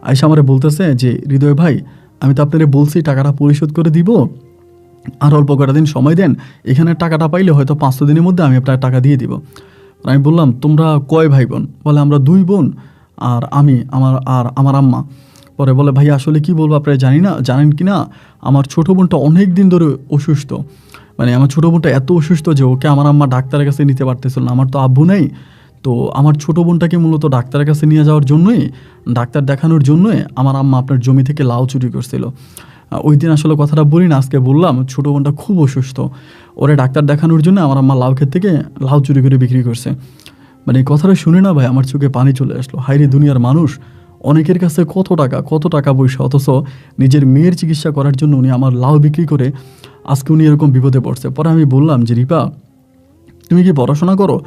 আইসা আমারে বলতেছে যে হৃদয় ভাই আমি তো আপনারে বলছি টাকাটা পরিশোধ করে দিব, আর অল্প কটা দিন সময় দেন, এখানে টাকাটা পাইলে হয়তো 500 দিনের মধ্যে আমি আপনার টাকা দিয়ে দিব। আমি বললাম তোমরা কয় ভাই বোন? বলে আমরা 2 বোন আর আমি, আমার আম্মা। পরে বলে ভাই আসলে কি বলবো আপনারা জানেন কি না, আমার ছোটো বোনটা অনেক দিন ধরে অসুস্থ। মানে আমার ছোটো বোনটা এত অসুস্থ যে ওকে আমার আম্মা ডাক্তারের কাছে নিতে পারতেছিল না। আমার তো আব্বু নেই, তো আমার ছোটো বোনটাকে মূলত ডাক্তারের কাছে নিয়ে যাওয়ার জন্যই, ডাক্তার দেখানোর জন্যই আমার আম্মা আপনার জমি থেকে লাউ চুরি করছিল। ওই দিন আসলে কথাটা বলি না, আজকে বললাম ছোটো বোনটা খুব অসুস্থ, ওরে ডাক্তার দেখানোর জন্য আমার আম্মা লাউ ক্ষেত থেকে লাউ চুরি করে বিক্রি করছে। মানে এই কথাটা শুনে না ভাই আমার চোখে পানি চলে আসলো। হায়রে দুনিয়ার মানুষ, অনেকের কাছে কত টাকা পয়সা, অথচ নিজের মেয়ের চিকিৎসা করার জন্য উনি আমার লাউ বিক্রি করে আজকে উনি এরকম বিপদে পড়ছে। পরে আমি বললাম যে রিপা তুমি কি পড়াশোনা করো?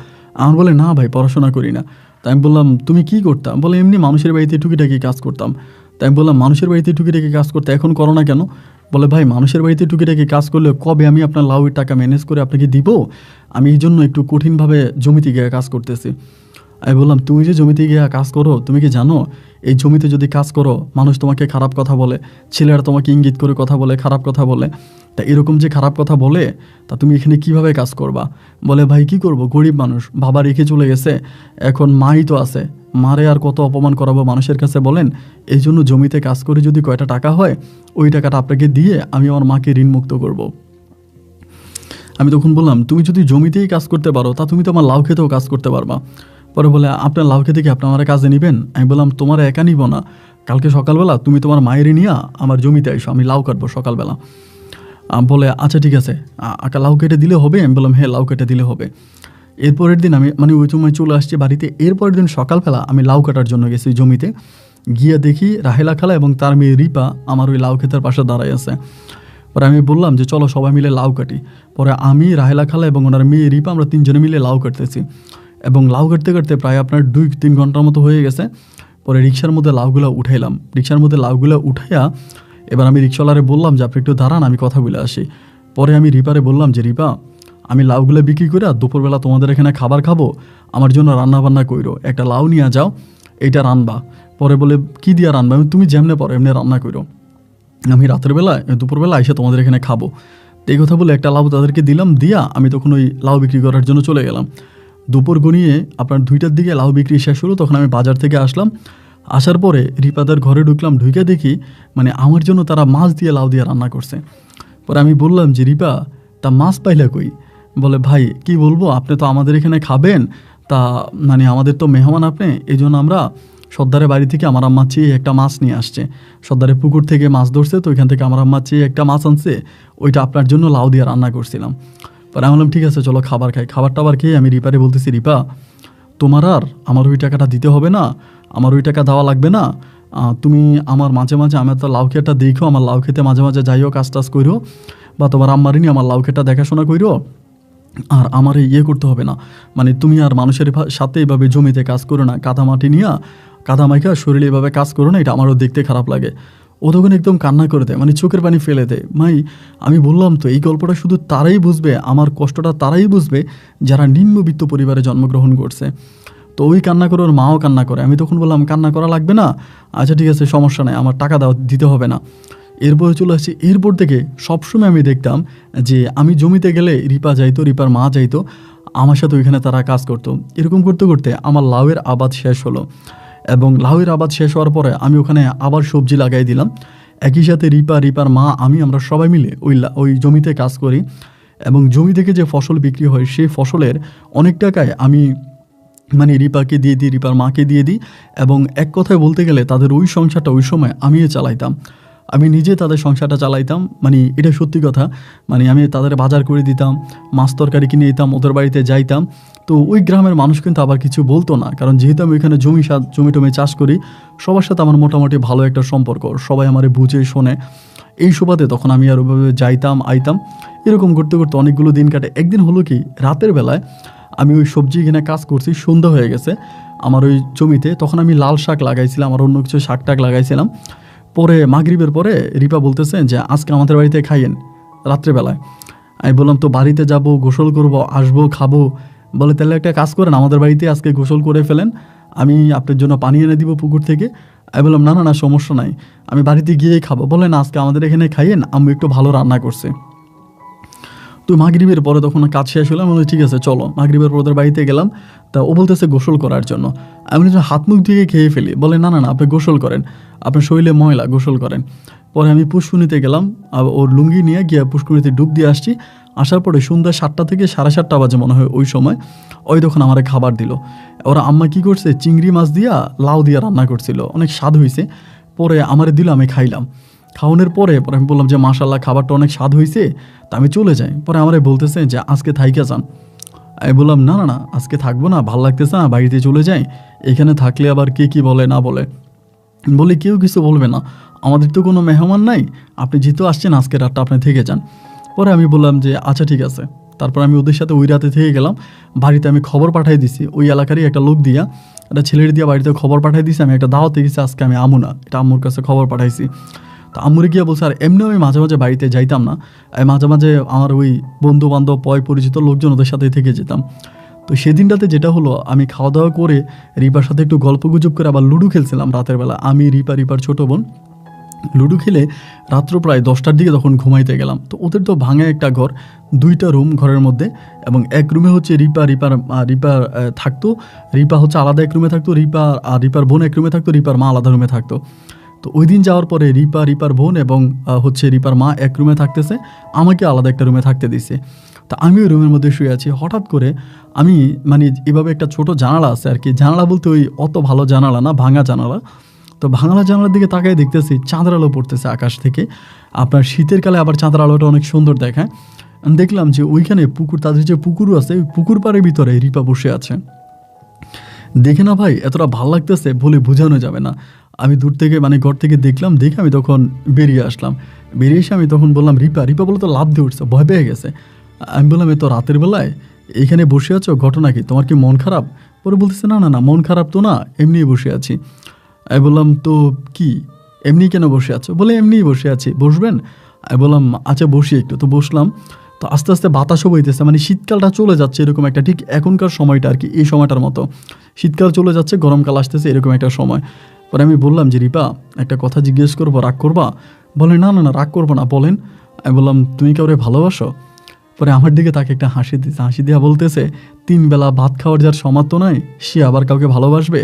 আমার বলে না ভাই পড়াশোনা করি না। তাই আমি বললাম তুমি কি করতাম? বলে এমনি মানুষের বাড়িতে টুকিটাকি কাজ করতাম। তাই আমি বললাম মানুষের বাড়িতে টুকিটাকি কাজ করতে এখন করো না কেন? বলে ভাই মানুষের বাড়িতে টুকিটাকি কাজ করলে কবে আমি আপনার লাউয়ের টাকা ম্যানেজ করে আপনাকে দিব? আমি এই জন্য একটু কঠিনভাবে জমিতে গিয়ে কাজ করতেছি। আমি বললাম তুমি যে জমিতে গিয়ে কাজ করো, তুমি কি জানো এই জমিতে যদি কাজ করো মানুষ তোমাকে খারাপ কথা বলে, ছেলেরা তোমাকে ইঙ্গিত করে কথা বলে, খারাপ কথা বলে। তা এরকম যে খারাপ কথা বলে, তা তুমি এখানে কিভাবে কাজ করবা? বলে ভাই কি করব, গরিব মানুষ, বাবা রেখে চলে গেছে, এখন মাই তো আছে, মারে আর কত অপমান করাবো মানুষের কাছে বলেন। এই জন্য জমিতে কাজ করে যদি কয়টা টাকা হয় ওই টাকাটা আপনাকে দিয়ে আমি আমার মাকে ঋণমুক্ত করব। আমি তখন বললাম তুমি যদি জমিতেই কাজ করতে পারো তা তুমি তো আমার লাউ খেতেও কাজ করতে পারবা। পরে বলে আপনার লাউ খেতে কি আপনি আমার কাজে নেবেন? আমি বললাম তোমার একা নিব না, কালকে সকালবেলা তুমি তোমার মায়েরই নিয়ে আমার জমিতে এসো, আমি লাউ কাটবো সকালবেলা। বলে আচ্ছা ঠিক আছে, লাউ কেটে দিলে হবে? আমি বললাম হ্যাঁ লাউ কেটে দিলে হবে। এরপরের দিন আমি ওই সময় চলে আসছি বাড়িতে। এরপরের দিন সকালবেলা আমি লাউ কাটার জন্য গেছি জমিতে, গিয়ে দেখি রাহেলা খালা এবং তার মেয়ে রিপা আমার ওই লাউ ক্ষেতের পাশে দাঁড়ায় আছে। পরে আমি বললাম যে চলো সবাই মিলে লাউ কাটি। পরে আমি, রাহেলা খালা এবং ওনার মেয়ে রিপা আমরা তিনজনে মিলে লাউ কাটতেছি, এবং লাউ কাটতে কাটতে প্রায় আপনার 2-3 ঘন্টার মতো হয়ে গেছে। পরে রিক্সার মধ্যে লাউগুলো উঠাইলাম, রিক্সার মধ্যে লাউগুলো উঠাইয়া এবার আমি রিক্সাওয়ালারে বললাম যে আপনি একটু দাঁড়ান আমি কথা বলে আসি। পরে আমি রিপারে বললাম যে রিপা আমি লাউগুলো বিক্রি করে দুপুরবেলা তোমাদের এখানে খাবার খাবো, আমার জন্য রান্নাবান্না কইরো, একটা লাউ নিয়ে যাও, এইটা রান্না। পরে বলে কি দিয়া রান্না? তুমি যেমনে পরে এমনি রান্না কইরো, আমি রাতের বেলায় দুপুরবেলা এসে তোমাদের এখানে খাবো। এই কথা বলে একটা লাউ তাদেরকে দিলাম, দিয়া আমি তখন ওই লাউ বিক্রি করার জন্য চলে গেলাম। দুপুর গনিয়ে আপনার 2টার দিকে লাউ বিক্রি শেষ হলো, তখন আমি বাজার থেকে আসলাম। আসার পরে রিপাদের ঘরে ঢুকলাম, ঢুকে দেখি মানে আমার জন্য তারা মাছ দিয়ে লাউ দিয়ে রান্না করছে। পরে আমি বললাম যে রিপা তা মাছ পাইলা কই? বলে ভাই কি বলবো, আপনি তো আমাদের এখানে খাবেন, তা মানে আমাদের তো মেহমান আপনি, এই জন্য আমরা সর্দারের বাড়ি থেকে আমার আম্মা চেয়ে একটা মাছ নিয়ে আসছে, সর্দারের পুকুর থেকে মাছ ধরছে, তো ওইখান থেকে আমার আম্মা চেয়ে একটা মাছ আনছে, ওইটা আপনার জন্য লাউ দিয়ে রান্না করছিলাম। পরে আমি বললাম ঠিক আছে চলো খাবার খাই। খাবার টাবার খেয়ে আমি রিপারে বলতেছি রিপা তোমার আর আমার ওই টাকাটা দিতে হবে না, আমার ওই টাকা দেওয়া লাগবে না, তুমি আমার মাঝে মাঝে আমার তো লাউ খেতটা দেখো, আমার লাউ খেতে মাঝে মাঝে যাইও কাজ টাজ করো, বা তোমার আম্মারই নিয়ে আমার লাউ খেতটা দেখাশোনা করো, আর আমার ইয়ে করতে হবে না, মানে তুমি আর মানুষের সাথে এভাবে জমিতে কাজ করো না, কাদা মাটি নিয়ে কাদা মাইকা শরীরে এভাবে কাজ করো না, এটা আমারও দেখতে খারাপ লাগে। ও তখন একদম কান্না করে দেয়, মানে চোখের পানি ফেলে দেয়। মাই আমি বললাম তো এই গল্পটা শুধু তারাই বুঝবে, আমার কষ্টটা তারাই বুঝবে যারা নিম্নবিত্ত পরিবারে জন্মগ্রহণ করছে। তো ওই কান্না করে ওর মাও কান্না করে। আমি তখন বললাম কান্না করা লাগবে না, আচ্ছা ঠিক আছে সমস্যা নেই, আমার টাকা দিতে হবে না। এরপরে চলে আসছি, এরপর থেকে সবসময় আমি দেখতাম যে আমি জমিতে গেলে রিপা যাইতো, রিপার মা যাইতো আমার সাথে, ওইখানে তারা কাজ করতো। এরকম করতে করতে আমার লাউয়ের আবাদ শেষ হলো, এবং লাউয়ের আবাদ শেষ হওয়ার পরে আমি ওখানে আবার সবজি লাগাই দিলাম। একই সাথে রিপার মা আমরা সবাই মিলে ওই জমিতে কাজ করি, এবং জমি থেকে যে ফসল বিক্রি হয় সেই ফসলের অনেক টাকায় আমি মানে রিপাকে দিয়ে দিই, রিপার মাকে দিয়ে দিই, এবং এক কথায় বলতে গেলে তাদের ওই সংসারটা ওই সময় আমিই চালাইতাম, আমি নিজে তাদের সংসারটা চালাইতাম। মানে এটা সত্যি কথা, মানে আমি তাদের বাজার করে দিতাম, মাছ তরকারি কিনে দিতাম, ওদের বাড়িতে যাইতাম। তো ওই গ্রামের মানুষ কিন্তু আবার কিছু বলতো না, কারণ যেহেতু আমি ওইখানে জমি টমি চাষ করি, সবার সাথে আমার মোটামুটি ভালো একটা সম্পর্ক, সবাই আমারে বুঝে শোনে। এই সুবাদে তখন আমি আর ওইভাবে যাইতাম আইতাম, এরকম করতে করতে অনেকগুলো দিন কাটে। একদিন হলো কি, রাতের বেলায় আমি ওই সবজি কিনে কাজ করছি, সন্ধ্যা হয়ে গেছে আমার ওই জমিতে, তখন আমি লাল শাক লাগাইছিলাম আর অন্য কিছু শাক টাক লাগাইছিলাম। পরে মাগরিবের পরে রিপা বলতেছে যে আজকে আমাদের বাড়িতে খাইয়েন রাত্রেবেলায়। আমি বললাম তো বাড়িতে যাব, গোসল করব, আসবো, খাবো। বলে তাহলে একটা কাজ করেন, আমাদের বাড়িতে আজকে গোসল করে ফেলেন, আমি আপনার জন্য পানি এনে দিব পুকুর থেকে। আমি বললাম না না না সমস্যা নাই, আমি বাড়িতে গিয়েই খাবো। বলে না আজকে আমাদের এখানে খাইয়েন, আম্মু একটু ভালো রান্না করছে। তো মাগরিবের পরে তখন কাজ শেষ হলাম, আমি বললাম ঠিক আছে চলো। মাগরিবের পর ওদের বাড়িতে গেলাম, তা ও বলতেছে গোসল করার জন্য। আমি বললাম হাত মুখ ধুয়ে খেয়ে ফেলি। বলে না না না, আপনি গোসল করেন, আপনার শরীরে ময়লা, গোসল করেন। পরে আমি পুষ্কুনিতে গেলাম, আর ওর লুঙ্গি নিয়ে গিয়ে পুষ্কুনিতে ডুব দিয়ে আসছি। আসার পরে সন্ধ্যা 7টা থেকে 7:30 বাজে মনে হয় ওই সময়, ওই তখন আমার খাবার দিল। ওরা আম্মা কী করছে, চিংড়ি মাছ দিয়া লাউ দিয়া রান্না করছিল, অনেক স্বাদ হয়েছে। পরে আমারে দিল, আমি খাইলাম। খাওয়ানোর পরে আমি বললাম যে মাশাল্লাহ খাবারটা অনেক স্বাদ হয়েছে, তা আমি চলে যাই। পরে আমারে বলতেছে যে আজকে থাইকা যান। আমি বললাম না না না, আজকে থাকবো না, ভাল লাগতেছে না, বাড়িতে চলে যাই। এখানে থাকলে আবার কে কী বলে না বলে। বলি কেউ কিছু বলবে না, আমাদের তো কোনো মেহমান নাই, আপনি যেহেতু আসছেন আজকে রাতটা আপনি থেকে যান। পরে আমি বললাম যে আচ্ছা ঠিক আছে। তারপর আমি ওদের সাথে ওই রাতে থেকে গেলাম। বাড়িতে আমি খবর পাঠিয়ে দিছি, ওই এলাকারই একটা লোক দিয়া, একটা ছেলের দিয়া বাড়িতে খবর পাঠিয়ে দিছি আমি একটা দাওয়াতে গেছি, আজকে আমি আমু না, এটা আম্মুর কাছে খবর পাঠাইছি। তো আম্মুরে গিয়ে বলছে, আর এমনিও আমি মাঝে মাঝে বাড়িতে যাইতাম না, আমি মাঝে মাঝে আমার ওই বন্ধু বান্ধব পরিচিত লোকজন ওদের সাথে থেকে যেতাম। তো সেদিনটাতে যেটা হলো, আমি খাওয়া দাওয়া করে রিপার সাথে একটু গল্প গুজব করে আবার লুডো খেলছিলাম রাতের বেলা। আমি, রিপার ছোটো বোন। লুডো খেলে রাত্র প্রায় 10টার দিকে তখন ঘুমাইতে গেলাম। তো ওদের তো ভাঙা একটা ঘর, 2টা রুম ঘরের মধ্যে, এবং এক রুমে হচ্ছে রিপার থাকতো। রিপা হচ্ছে আলাদা এক রুমে থাকতো, রিপার বোন এক রুমে থাকতো, রিপার মা আলাদা রুমে থাকতো। তো ওই দিন যাওয়ার পরে রিপার বোন এবং হচ্ছে রিপার মা এক রুমে থাকতেছে, আমাকে আলাদা একটা রুমে থাকতে দিছে। তা আমি ওই রুমের মধ্যে শুয়ে আছি। হঠাৎ করে আমি মানে এভাবে একটা ছোট জানালা আছে আর কি, জানালা বলতে ওই অত ভালো জানালা না, ভাঙা জানালা। তো ভাঙলা জানালার দিকে তাকায় দেখতেছি চাঁদের আলো পড়তেছে আকাশ থেকে। আপনার শীতের কালে আবার চাঁদের আলোটা অনেক সুন্দর দেখায়। দেখলাম যে ওইখানে পুকুর, তাদের যে পুকুরও আছে, ওই পুকুর পাড়ের ভিতরে রিপা বসে আছে। দেখে না ভাই এতটা ভাল লাগতেছে বলে বোঝানো যাবে না। আমি দূর থেকে মানে ঘর থেকে দেখলাম, দেখে আমি তখন বেরিয়ে আসলাম। বেরিয়ে এসে আমি তখন বললাম রিপা বলে তো লাফ দিয়ে উঠছে, ভয় পেয়ে গেছে। আমি বললাম এ তো রাতের বেলায় এইখানে বসে আছো, ঘটনা কি, তোমার কি মন খারাপ? পরে বলতেছে না না না, মন খারাপ তো না, এমনিই বসে আছি। আমি বললাম তো কি, এমনি কেন বসে আছো? বলে এমনিই বসে আছি, বসবেন? আমি বললাম আচ্ছা বসি একটু। তো বসলাম। তো আস্তে আস্তে বাতাসও বইতেছে, মানে শীতকালটা চলে যাচ্ছে এরকম একটা, ঠিক এখনকার সময়টা আর কি, এই সময়টার মতো। শীতকাল চলে যাচ্ছে, গরমকাল আসতেছে, এরকম একটা সময়। পরে আমি বললাম যে রিপা একটা কথা জিজ্ঞেস করবো, রাগ করবা? বলে না না না, রাগ করবো না, বলেন। আমি বললাম তুমি কাউরে ভালোবাসো? পরে আমার দিকে তাকে একটা হাসি দিচ্ছে, হাসি দিয়া বলতেছে 3 বেলা ভাত খাওয়ার যার সমার্থ নয় সে আবার কাউকে ভালোবাসবে?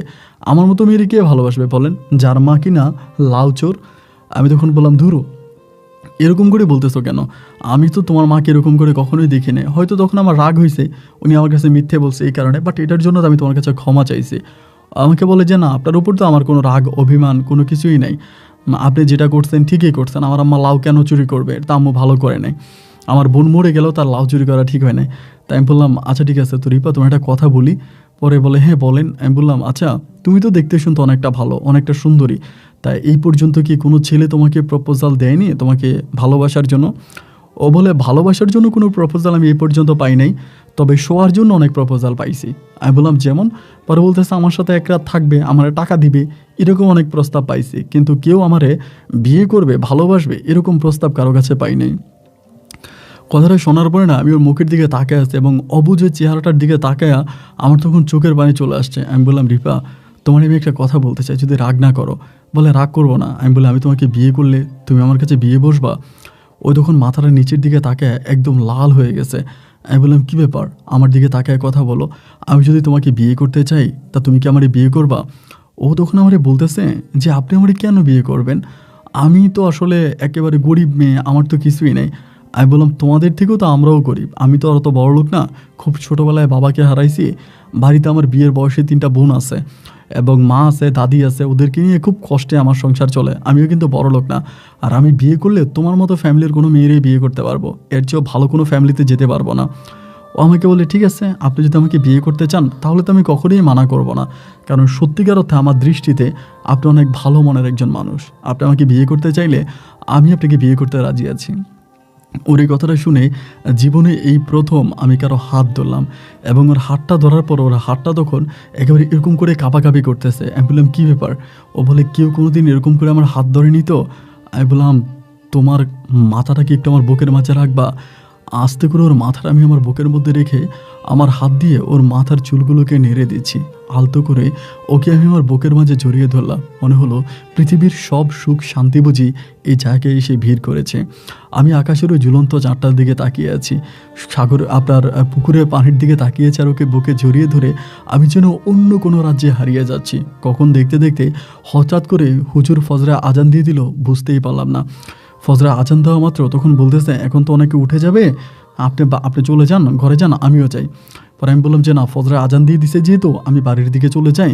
আমার মতো মেয়ের কে ভালোবাসবে বলেন, যার মা কিনা লাউ চোর। আমি তখন বললাম ধুরু, এরকম করে বলতেছো কেন? আমি তো তোমার মাকে এরকম করে কখনোই দেখি নাই। হয়তো তখন আমার রাগ হয়েছে, উনি আমার কাছে মিথ্যে বলছে এই কারণে, বাট এটার জন্য তো আমি তোমার কাছে ক্ষমা চাইছি। আমাকে বলে যে না, আপনার উপর তো আমার কোনো রাগ অভিমান কোনো কিছুই নাই, আপনি যেটা করছেন ঠিকই করছেন। আমার আম্মা লাউ কেন চুরি করবে, তা আম্মু ভালো করে নাই। আমার বোন মরে গেলেও তার লাউ চুরি করা ঠিক হয় নাই। তাই আমি বললাম আচ্ছা ঠিক আছে, তো রিপা তোমার একটা কথা বলি। পরে বলে হ্যাঁ বলেন। আমি বললাম আচ্ছা তুমি তো দেখতে শুনতে অনেকটা ভালো, অনেকটা সুন্দরী, তাই এই পর্যন্ত কি কোনো ছেলে তোমাকে প্রপোজাল দেয়নি তোমাকে ভালোবাসার জন্য? ও বলে ভালোবাসার জন্য কোনো প্রপোজাল আমি এই পর্যন্ত পাই নাই, তবে শোয়ার জন্য অনেক প্রপোজাল পাইছি। আমি বললাম যেমন? পরে বলতেছে আমার সাথে এক রাত থাকবে, আমার টাকা দিবে, এরকম অনেক প্রস্তাব পাইছি, কিন্তু কেউ আমারে বিয়ে করবে, ভালোবাসবে এরকম প্রস্তাব কারো কাছে পাই নাই। কথাটা শোনার পরে না আমি ওর মুখের দিকে তাকায় আসছি, এবং অবুঝ চেহারাটার দিকে তাকায়া আমার তখন চোখের পানি চলে আসছে। আমি বললাম রিপা তোমার আমি একটা কথা বলতে চাই, যদি রাগ না করো। বলে রাগ করবো না। আমি বললাম আমি তোমাকে বিয়ে করলে তুমি আমার কাছে বিয়ে বসবা? ওই তখন মাথাটা নিচের দিকে তাকায় একদম লাল হয়ে গেছে। আমি বললাম কী ব্যাপার, আমার দিকে তাকায় কথা বলো, আমি যদি তোমাকে বিয়ে করতে চাই তা তুমি কি আমারে বিয়ে করবা? ও তখন আমারে বলতেছে যে আপনি আমারে কেন বিয়ে করবেন, আমি তো আসলে একেবারে গরিব মেয়ে, আমার তো কিছুই নেই। আমি বললাম তোমাদের থেকেও তো আমরাও গরিব, আমি তো আর অত বড় লোক না, খুব ছোটোবেলায় বাবাকে হারাইছি, বাড়িতে আমার বিয়ের বয়সে 3টা বোন আছে এবং মা আছে, দাদি আছে, ওদেরকে নিয়ে খুব কষ্টে আমার সংসার চলে, আমিও কিন্তু বড় লোক না। আর আমি বিয়ে করলে তোমার মতো ফ্যামিলির কোনো মেয়েরই বিয়ে করতে পারবো, এর চেয়েও ভালো কোনো ফ্যামিলিতে যেতে পারবো না। ও আমাকে বলে ঠিক আছে, আপনি যদি আমাকে বিয়ে করতে চান তাহলে তো আমি কখনোই মানা করব না, কারণ সত্যিকার অর্থে আমার দৃষ্টিতে আপনি অনেক ভালো মনের একজন মানুষ, আপনি আমাকে বিয়ে করতে চাইলে আমি আপনাকে বিয়ে করতে রাজি আছি। ওর এই কথাটা শুনে জীবনে এই প্রথম আমি কারো হাত ধরলাম, এবং ওর হাতটা ধরার পর ওর হাতটা তখন একেবারে এরকম করে কাঁপাকাঁপি করতেছে। আমি বললাম কী ব্যাপার? ও বলে কেউ কোনো দিন এরকম করে আমার হাত ধরেনি তো। আমি বললাম তোমার মাথাটা কি একটু আমার বুকের মাঝে রাখবা? আস্তে করে ওর মাথাটা আমি আমার বুকের মধ্যে রেখে আমার হাত দিয়ে ওর মাথার চুলগুলোকে নেড়ে দিচ্ছি। আলতো করে ওকে আমি আমার বুকের মাঝে জড়িয়ে ধরলাম। মনে হলো পৃথিবীর সব সুখ শান্তি বুঝি এই জায়গায় এসে ভিড় করেছে। আমি আকাশের ওই ঝুলন্ত চাঁদটার দিকে তাকিয়ে আছি, সাগর আপনার পুকুরের পানির দিকে তাকিয়েছি, আর ওকে বুকে জড়িয়ে ধরে আমি যেন অন্য কোনো রাজ্যে হারিয়ে যাচ্ছি। কখন দেখতে দেখতে হঠাৎ করে হুজুর ফজরে আজান দিয়ে দিল, বুঝতেই পারলাম না। ফজরে আজান দেওয়া মাত্র তখন বলতেছে, এখন তো অনেকে উঠে যাবে, আপনি চলে যান, ঘরে যান, আমিও যাই। পরে আমি বললাম যে না, ফজরে আজান দিয়ে দিছে যেহেতু আমি বাড়ির দিকে চলে যাই,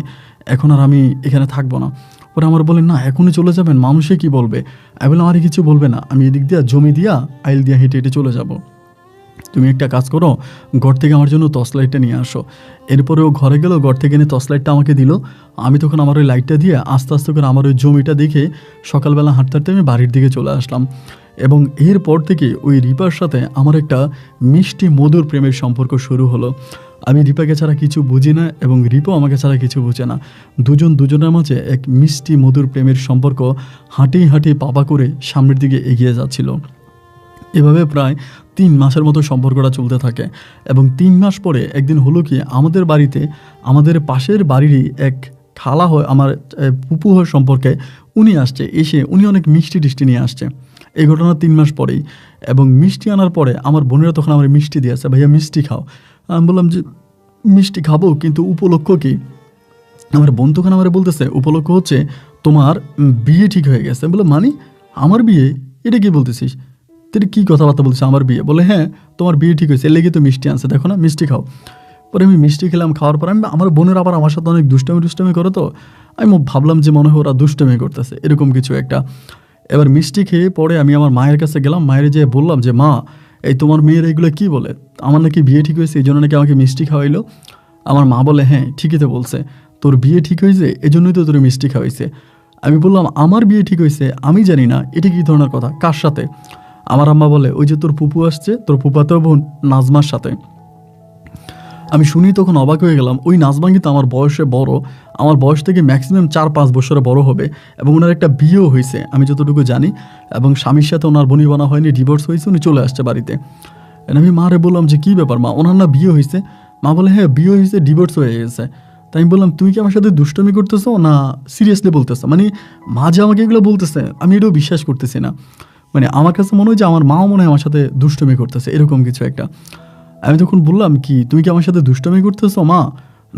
এখন আর আমি এখানে থাকবো না। পরে আমার বলেন, না এখনই চলে যাবেন, মানুষে কি বলবে? আমি বললাম আরে কিছু বলবে না, আমি এদিক দিয়া জমি দিয়া আইল দিয়া হেঁটে হেঁটে চলে যাব। তুমি একটা কাজ করো, ঘর থেকে আমার জন্য টর্চ লাইটটা নিয়ে আসো। এরপরে ও ঘরে গেল, ঘর থেকে এনে টর্চ লাইটটা আমাকে দিল। আমি তখন আমার ওই লাইটটা দিয়ে আস্তে আস্তে করে আমার ওই জমিটা দেখে সকালবেলা হাঁটতে হাঁটতে আমি বাড়ির দিকে চলে আসলাম। এবং এরপর থেকে ওই রিপার সাথে আমার একটা মিষ্টি মধুর প্রেমের সম্পর্ক শুরু হলো। আমি রিপাকে ছাড়া কিছু বুঝি না এবং রিপাও আমাকে ছাড়া কিছু বুঝে না। দুজন দুজনের মাঝে এক মিষ্টি মধুর প্রেমের সম্পর্ক হাঁটি হাঁটি পাপা করে সামনের দিকে এগিয়ে যাচ্ছিল। এভাবে প্রায় 3 মাসের মতো সম্পর্কটা চলতে থাকে। এবং 3 মাস পরে একদিন হলো কি, আমাদের বাড়িতে আমাদের পাশের বাড়িরই এক খালা হয়, আমার পুপু হয় সম্পর্কে, উনি আসছে। এসে উনি অনেক মিষ্টি টিষ্টি নিয়ে আসছে। এই ঘটনা 3 মাস পরেই। এবং মিষ্টি আনার পরে আমার বোনেরা তখন আমার মিষ্টি দিয়েছে, ভাইয়া মিষ্টি খাও। আমি বললাম যে মিষ্টি খাবো, কিন্তু উপলক্ষ কি? আমার বোন তখন আমার বলতেছে, উপলক্ষ হচ্ছে তোমার বিয়ে ঠিক হয়ে গেছে। বললাম মানে আমার বিয়ে? এটা কি বলতেছিস? তুই কী কথাবার্তা বলছিস? আমার বিয়ে? বলে হ্যাঁ, তোমার বিয়ে ঠিক হয়েছে, এর লেগে তো মিষ্টি আনছে, দেখো না, মিষ্টি খাও। পরে আমি মিষ্টি খেলাম। খাওয়ার পর আমার বোনের আবার আমার সাথে অনেক দুষ্টামি করে, তো আমি ভাবলাম যে মনে হয় ওরা দুষ্টামি করতেছে, এরকম কিছু একটা। এবার মিষ্টি খেয়ে পরে আমি আমার মায়ের কাছে গেলাম। মায়ের যেয়ে বললাম যে মা, এই তোমার মেয়ের এইগুলো কী বলে? আমার নাকি বিয়ে ঠিক হয়েছে, এই জন্য নাকি আমাকে মিষ্টি খাওয়াইলো। আমার মা বলে হ্যাঁ ঠিকই তো বলছে, তোর বিয়ে ঠিক হয়েছে এই জন্যই তো তোর মিষ্টি খাওয়াইছে। আমি বললাম আমার বিয়ে ঠিক হয়েছে আমি জানি না, এটা কী ধরনের কথা, কার সাথে? আমার আম্মা বলে ওই যে তোর ফুপু আসছে, তোর ফুফাতো বোন নাজমার সাথে। আমি শুনি তখন অবাক হয়ে গেলাম। ওই নাজমা কিন্তু আমার বয়সে বড়, আমার বয়স থেকে ম্যাক্সিমাম 4-5 বছরে বড় হবে। এবং ওনার একটা বিয়েও হয়েছে আমি যতটুকু জানি, এবং স্বামীর সাথে ওনার বনিবনা হয়নি, ডিভোর্স হয়েছে, উনি চলে আসছে বাড়িতে। আমি মারে বললাম যে কী ব্যাপার মা, ওনার না বিয়ে হয়েছে? মা বলে হ্যাঁ বিয়ে হয়েছে, ডিভোর্স হয়ে গেছে। তাই আমি বললাম তুমি কি আমার সাথে দুষ্টমি করতেছো না সিরিয়াসলি বলতেছো? মানে মা যে আমাকে এগুলো বলতেছে আমি এটাও বিশ্বাস করতেছি না। মানে আমার কাছে মনে হয় যে আমার মাও মনে হয় আমার সাথে দুষ্টমি করতেছে, এরকম কিছু একটা। আমি তখন বললাম কি তুমি কি আমার সাথে দুষ্টমি করতেছো মা,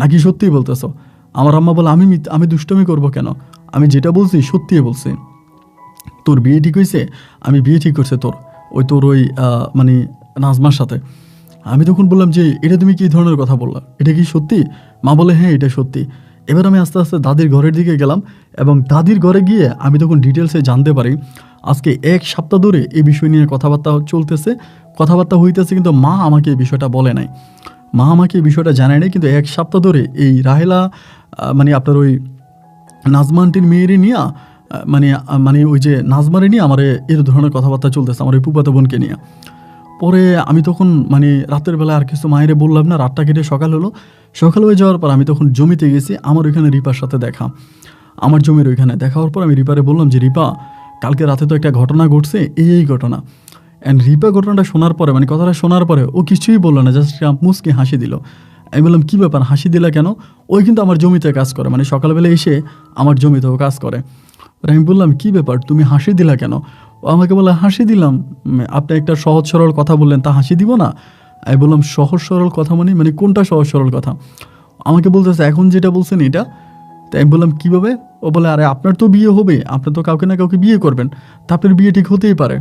নাকি সত্যিই বলতেছো? আমার আম্মা বলে আমি দুষ্টমি করবো কেন, আমি যেটা বলছি সত্যিই বলছি। তোর বিয়ে ঠিক হয়েছে, আমি বিয়ে ঠিক করছে তোর ওই মানে নাজমার সাথে। আমি তখন বললাম যে এটা তুমি কী ধরনের কথা বললা, এটা কি সত্যি? মা বলে হ্যাঁ এটা সত্যি। এবার আমি আস্তে আস্তে দাদির ঘরের দিকে গেলাম, এবং দাদির ঘরে গিয়ে আমি তখন ডিটেলসে জানতে পারি আজকে 1 সপ্তাহ ধরে এই বিষয় নিয়ে কথাবার্তা হইতেছে, কিন্তু মা আমাকে এই বিষয়টা বলে নাই, মা আমাকে এই বিষয়টা জানায় নাই। কিন্তু 1 সপ্তাহ ধরে এই রাহেলা মানে আপনার ওই নাজমা আন্টির মেয়েরই নিয়ে মানে ওই যে নাজমারে নিয়ে আমার এর ধরনের কথাবার্তা চলতেছে, আমার ওই ফুফাতো বোনকে নিয়ে। পরে আমি তখন মানে রাতের বেলা আর কিছু মায়েরে বললাম না, রাতটা কেটে সকাল হয়ে যাওয়ার পর আমি তখন জমিতে গেছি। আমার ওইখানে রিপার সাথে দেখা, আমার জমির ওইখানে দেখা হওয়ার পর আমি রিপারে বললাম যে রিপা, কালকে রাতে তো একটা ঘটনা ঘটছে, এই ঘটনা। অ্যান্ড রিপা ঘটনাটা শোনার পরে মানে কথাটা শোনার পরে ও কিছুই বললো না, জাস্ট মুচকি হাসি দিল। আমি বললাম কী ব্যাপার, হাসি দিলা কেন? ওই কিন্তু আমার জমিতে কাজ করে, মানে সকালবেলা এসে আমার জমিতেও কাজ করে। আমি বললাম কী ব্যাপার তুমি হাসি দিলা কেন? ও আমাকে বলে হাসি দিলাম, আপনি একটা সহজ সরল কথা বললেন তা হাসি দিব না? আমি বললাম সহজ সরল কথা মানে কোনটা সহজ সরল কথা? আমাকে বলতেছে এখন যেটা বলছেন এটা। তাই আমি বললাম কীভাবে? ও বলে আরে আপনার তো বিয়ে হবে, আপনি তো কাউকে না কাউকে বিয়ে করবেন, তা আপনার বিয়ে ঠিক হতেই পারে।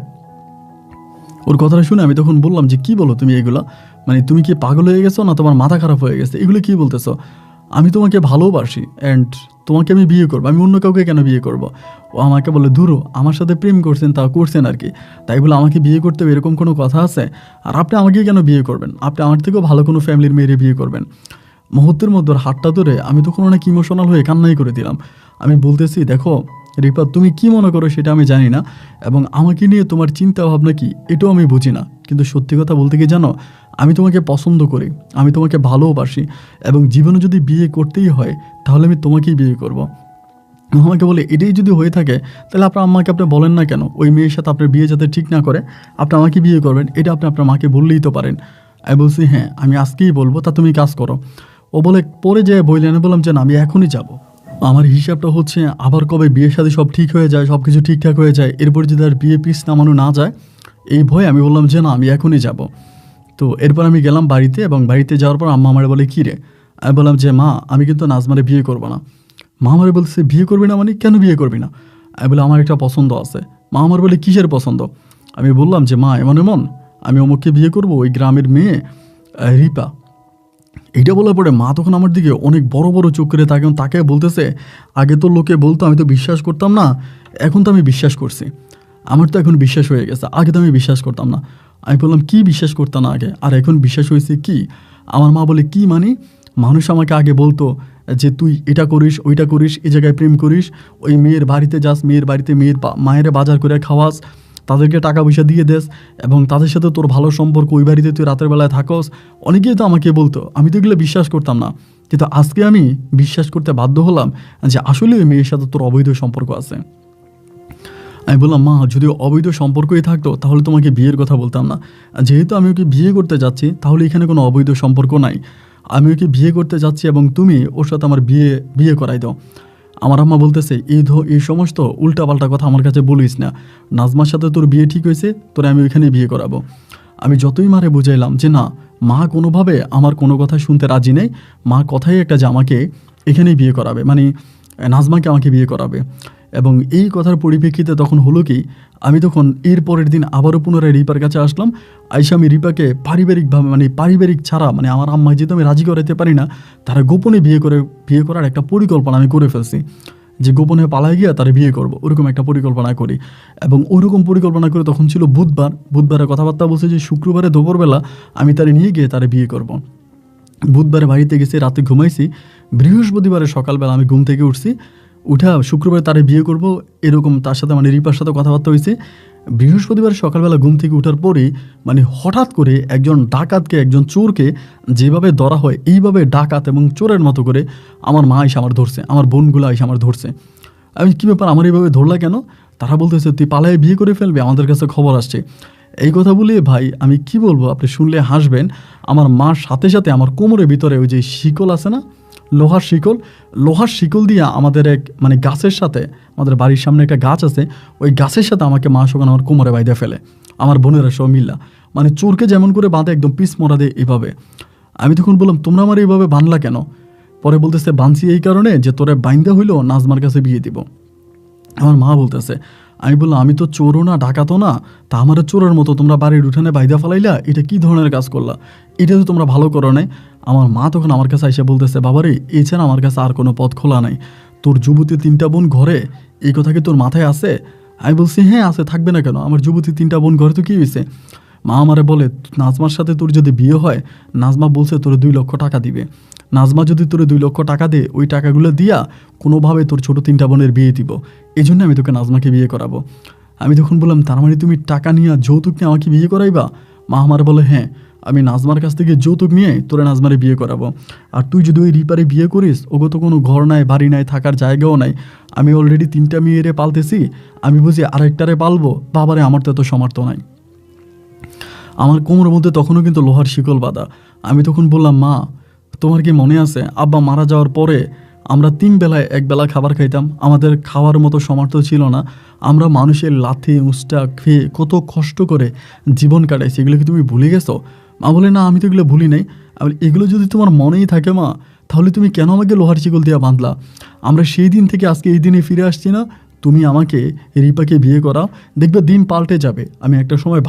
ওর কথাটা শুনে আমি তখন বললাম যে কী বলো তুমি এগুলা, মানে তুমি কি পাগল হয়ে গেছো না তোমার মাথা খারাপ হয়ে গেছে, এগুলো কী বলতেছো? আমি তোমাকে ভালোবাসি অ্যান্ড তোমাকে আমি বিয়ে করবো, আমি অন্য কাউকে কেন বিয়ে করব? ও আমাকে বলে ধুরো, আমার সাথে প্রেম করছেন তা করছেন আর কি, তাই বলে আমাকে বিয়ে করতে হবে এরকম কোনো কথা আছে? আর আপনি আমাকে কেন বিয়ে করবেন? আপনি আমার থেকেও ভালো কোনো ফ্যামিলির মেয়েরে বিয়ে করবেন। মুহূর্তের মধ্যে ওর হাতটা ধরে আমি তখন অনেক ইমোশনাল হয়ে কান্নাই করে দিলাম। আমি বলতেছি দেখো রিপা, তুমি কি মনে করো সেটা আমি জানি না, এবং আমাকে নিয়ে তোমার চিন্তা ভাবনা কি এটাও আমি বুঝি না, কিন্তু সত্যি কথা বলতে কি জানো, আমি তোমাকে পছন্দ করি, আমি তোমাকে ভালোবাসি, এবং জীবনে যদি বিয়ে করতেই হয় তাহলে আমি তোমাকেই বিয়ে করব। আমাকে বলে এটাই যদি হয়ে থাকে তাহলে আপনার আম্মাকে আপনি বলেন না কেন ওই মেয়ের সাথে আপনার বিয়ে যাতে ঠিক না করে আপনি আমাকে বিয়ে করবেন, এটা আপনি আপনার মাকে বললেই তো পারেন। আমি বলছি হ্যাঁ আমি আজকেই বলবো, তা তুমি কাজ করো। ও বলে পরে যেয়ে বললেন, বললাম যে না আমি এখনই যাব। আমার হিসাবটা হচ্ছে আবার কবে বিয়ের সাথে সব ঠিক হয়ে যায়, সব কিছু ঠিকঠাক হয়ে যায়, এরপর যদি আর বিয়ে পিস নামানো না যায় এই ভয়ে আমি বললাম যে না আমি এখনই যাব। তো এরপর আমি গেলাম বাড়িতে, এবং বাড়িতে যাওয়ার পর আম্মা আমারে বলে কী রে, আমি বললাম যে মা আমি কিন্তু নাজমারে বিয়ে করবো না। মা আমারে বলছে বিয়ে করবি না মানে, কেন বিয়ে করবি না? আমি বলে আমার একটা পছন্দ আছে। মা আমার বলে কিসের পছন্দ? আমি বললাম যে মা এমন এমন আমি অমুককে বিয়ে করব, ওই গ্রামের মেয়ে রিপা। এইটা বলার পরে মা তখন আমার দিকে অনেক বড় বড় চোখ করে তাকে বলতেছে আগে তো লোকে বলতো আমি তো বিশ্বাস করতাম না, এখন তো আমি বিশ্বাস করছি, আমার তো এখন বিশ্বাস হয়ে গেছে, আগে তো আমি বিশ্বাস করতাম না। আমি বললাম কি বিশ্বাস করতাম না আগে, আর এখন বিশ্বাস হয়েছে কি? আমার মা বলে কি মানে, মানুষ আমাকে আগে বলতো যে তুই এটা করিস ওইটা করিস, এই জায়গায় প্রেম করিস, ওই মেয়ের বাড়িতে যাস, মেয়ের বাড়িতে মায়ের বাজার করে খাওয়াস, তাদেরকে টাকা পয়সা দিয়ে দেস, এবং তাদের সাথে তোর ভালো সম্পর্ক, ওই বাড়িতে তুই রাতের বেলায় থাকস। অনেকেই তো আমাকে বলতো, আমি তো এগুলো বিশ্বাস করতাম না, কিন্তু আজকে আমি বিশ্বাস করতে বাধ্য হলাম যে আসলে ওই মেয়ের সাথে তোর অবৈধ সম্পর্ক আছে। আমি বললাম মা যদি অবৈধ সম্পর্কই থাকতো তাহলে তোমাকে বিয়ের কথা বলতাম না, যেহেতু আমি ওকে বিয়ে করতে যাচ্ছি তাহলে এখানে কোনো অবৈধ সম্পর্ক নাই, আমি ওকে বিয়ে করতে যাচ্ছি এবং তুমি ওর সাথে আমার বিয়ে করাই দাও। আমার আম্মা বলতেছে এই সমস্ত উল্টাপাল্টা কথা আমার কাছে বলিস না, নাজমার সাথে তোর বিয়ে ঠিক হয়েছে, তোরে আমি ওইখানে বিয়ে করাবো। আমি যতই মারে বুঝাইলাম যে না, মা কোনোভাবে আমার কোনো কথা শুনতে রাজি নেই, মা কথাই একটা যে আমাকে এখানেই বিয়ে করাবে, মানে নাজমাকে আমাকে বিয়ে করাবে। এবং এই কথার পরিপ্রেক্ষিতে তখন হলো কি, আমি তখন এর পরের দিন আবারও পুনরায় রিপার কাছে আসলাম। আইসা আমি রিপাকে পারিবারিকভাবে, মানে পারিবারিক ছাড়া, মানে আমার আম্মা যেহেতু আমি রাজি করাইতে পারি না, তারা গোপনে বিয়ে করার একটা পরিকল্পনা আমি করে ফেলছি, যে গোপনে পালায় গিয়া তারা বিয়ে করব, ওরকম একটা পরিকল্পনা করি। এবং ওরকম পরিকল্পনা করে তখন ছিল বুধবারে কথাবার্তা বলছে যে শুক্রবারে দুপুরবেলা আমি তারে নিয়ে গিয়ে তারে বিয়ে করব। বুধবারে বাড়িতে গেছি, রাতে ঘুমাইছি, বৃহস্পতিবারে সকালবেলা আমি ঘুম থেকে উঠছি, উঠা শুক্রবারে তারে বিয়ে করব এরকম তার সাথে, মানে রিপার সাথে কথাবার্তা হয়েছে। বৃহস্পতিবার সকালবেলা ঘুম থেকে উঠার পরেই মানে হঠাৎ করে একজন ডাকাতকে, একজন চোরকে যেভাবে ধরা হয় এইভাবে ডাকাত এবং চোরের মতো করে আমার মা এসে আমার ধরছে, আমার বোনগুলো এসে আমার ধরছে। আমি কী ব্যাপার, আমার এইভাবে ধরলা কেন? তারা বলতেছে তুই পালায়ে বিয়ে করে ফেলবে, আমাদের কাছে খবর আসছে। এই কথা বলে ভাই আমি কি বলবো, আপনি শুনলে হাসবেন। আমার মার সাথে সাথে আমার কোমরের ভিতরে ওই যে শিকল আছে না, লোহার শিকল দিয়ে আমাদের এক মানে গাছের সাথে, আমাদের বাড়ির সামনে একটা গাছ আছে, ওই গাছের সাথে আমাকে মা সকাল আমার কোমরে বাইদে ফেলে, আমার বোনেরা সব মিল্লা, মানে চোরকে যেমন করে বাঁধে একদম পিস মরা দেয় এইভাবে। আমি তখন বললাম তোমরা আমার এইভাবে বাঁধলা কেন? পরে বলতেছে বাঁধছি এই কারণে যে তোরে বাইন্দা হইলো নাজমার কাছে বিয়ে দিব। আমার মা বলতেছে, আমি বললাম আমি তো চোরও না ডাকাতও না, তা আমার চোরের মতো তোমরা বাড়ির উঠানে বাইদা ফেলাইলা, এটা কি ধরনের কাজ করলা, এটা তো তোমরা ভালো করো নাই। আমার মা তখন আমার কাছে এসে বলতেছে বাবারে এছাড়া আমার কাছে আর কোনো পথ খোলা নাই, তোর যুবতী 3টা বোন ঘরে, এই কথা কি তোর মাথায় আছে? আমি বলছি হ্যাঁ আছে, থাকবে না কেন, আমার যুবতী 3টা বোন ঘরে তো কী হয়েছে? মা আমারে বলে নাজমার সাথে তোর যদি বিয়ে হয়, নাজমা বলছে তোর 2 লক্ষ টাকা দিবে, নাজমা যদি তোর 2 লক্ষ টাকা দে, ওই টাকাগুলো দিয়া কোনোভাবে তোর ছোটো 3টা বোনের বিয়ে দিব, এই জন্য আমি তোকে নাজমাকে বিয়ে করাবো। আমি তখন বললাম তার মানে তুমি টাকা নিয়ে যৌতুক নিয়ে আমাকে বিয়ে করাইবা? মা আমার বলে হ্যাঁ, আমি নাজমার কাছ থেকে যৌতুক নিয়ে তোরা নাজমারে বিয়ে করাবো, আর তুই যদি ওই রিপারে বিয়ে করিস, ওগো তো কোনো ঘর নাই, বাড়ি নাই, থাকার জায়গাও নাই, আমি অলরেডি 3টা মেয়েরে পালতেছি, আমি বুঝি আরেকটারে পালবো, বাবারে আমার তো এত সামর্থ্য নাই। আমার কোমরের মধ্যে তখনও কিন্তু লোহার শিকল বাঁধা। আমি তখন বললাম মা তোমার কি মনে আছে আব্বা মারা যাওয়ার পরে আমরা 3 বেলায় 1 বেলা খাবার খাইতাম, আমাদের খাওয়ার মতো সামর্থ্য ছিল না, আমরা মানুষের লাথি উষ্টা খেয়ে কত কষ্ট করে জীবন কাটাইছি, এগুলো কি তুমি ভুলে গেছো? মা বলে না আমি তো এগুলো ভুলি নাই। আমি এগুলো যদি তোমার মনেই থাকে মা, তাহলে তুমি কেন আমাকে লোহার শিকল দিয়ে বাঁধলা? আমরা সেই দিন থেকে আজকে এই দিনে ফিরে আসছি না, তুমি আমাকে রিপাকে বিয়ে করাও, দেখবে দিন পাল্টে যাবে, আমি একটা সময়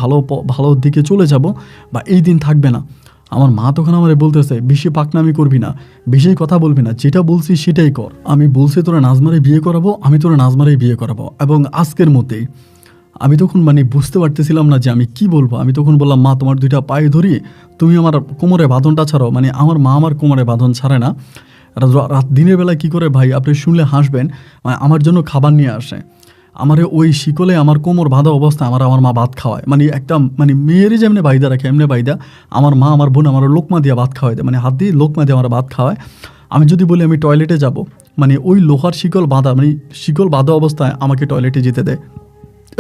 ভালো দিকে চলে যাব, বা এই দিন থাকবে না। আমার মা তখন আমারে বলতেছে বেশি পাকনামি করবি না, বেশি কথা বলবি না, যেটা বলছি সেটাই কর। আমি বলছি তোরা নাজমারে বিয়ে করাবো, আমি তোরা নাজমারে বিয়ে করাবো, এবং আজকের মধ্যেই। আমি তখন মানে বুঝতে পারতেছিলাম না যে আমি কি বলবো। আমি তখন বললাম মা তোমার 2টা পায়ে ধরি, তুমি আমার কোমরে বাঁধনটা ছাড়াও, মানে আমার মা আমার কোমরে বাঁধন ছাড়ে না। দিনের বেলায় কী করে ভাই আপনি শুনলে হাসবেন, মানে আমার জন্য খাবার নিয়ে আসে, আমার ওই শিকলে আমার কোমর বাঁধা অবস্থায় আমার মা ভাত খাওয়ায়, মানে একটা মানে মেয়েরই যেমনি বাইদা রাখে এমনি বাইদা আমার মা আমার বোন আমার লোকমা দিয়ে ভাত খাওয়াই দেয়, মানে হাত দিয়ে লোকমা দিয়ে আমার ভাত খাওয়ায়। আমি যদি বলি আমি টয়লেটে যাব, মানে ওই লোহার শিকল বাঁধা, মানে শিকল বাঁধা অবস্থায় আমাকে টয়লেটে যেতে দেয়।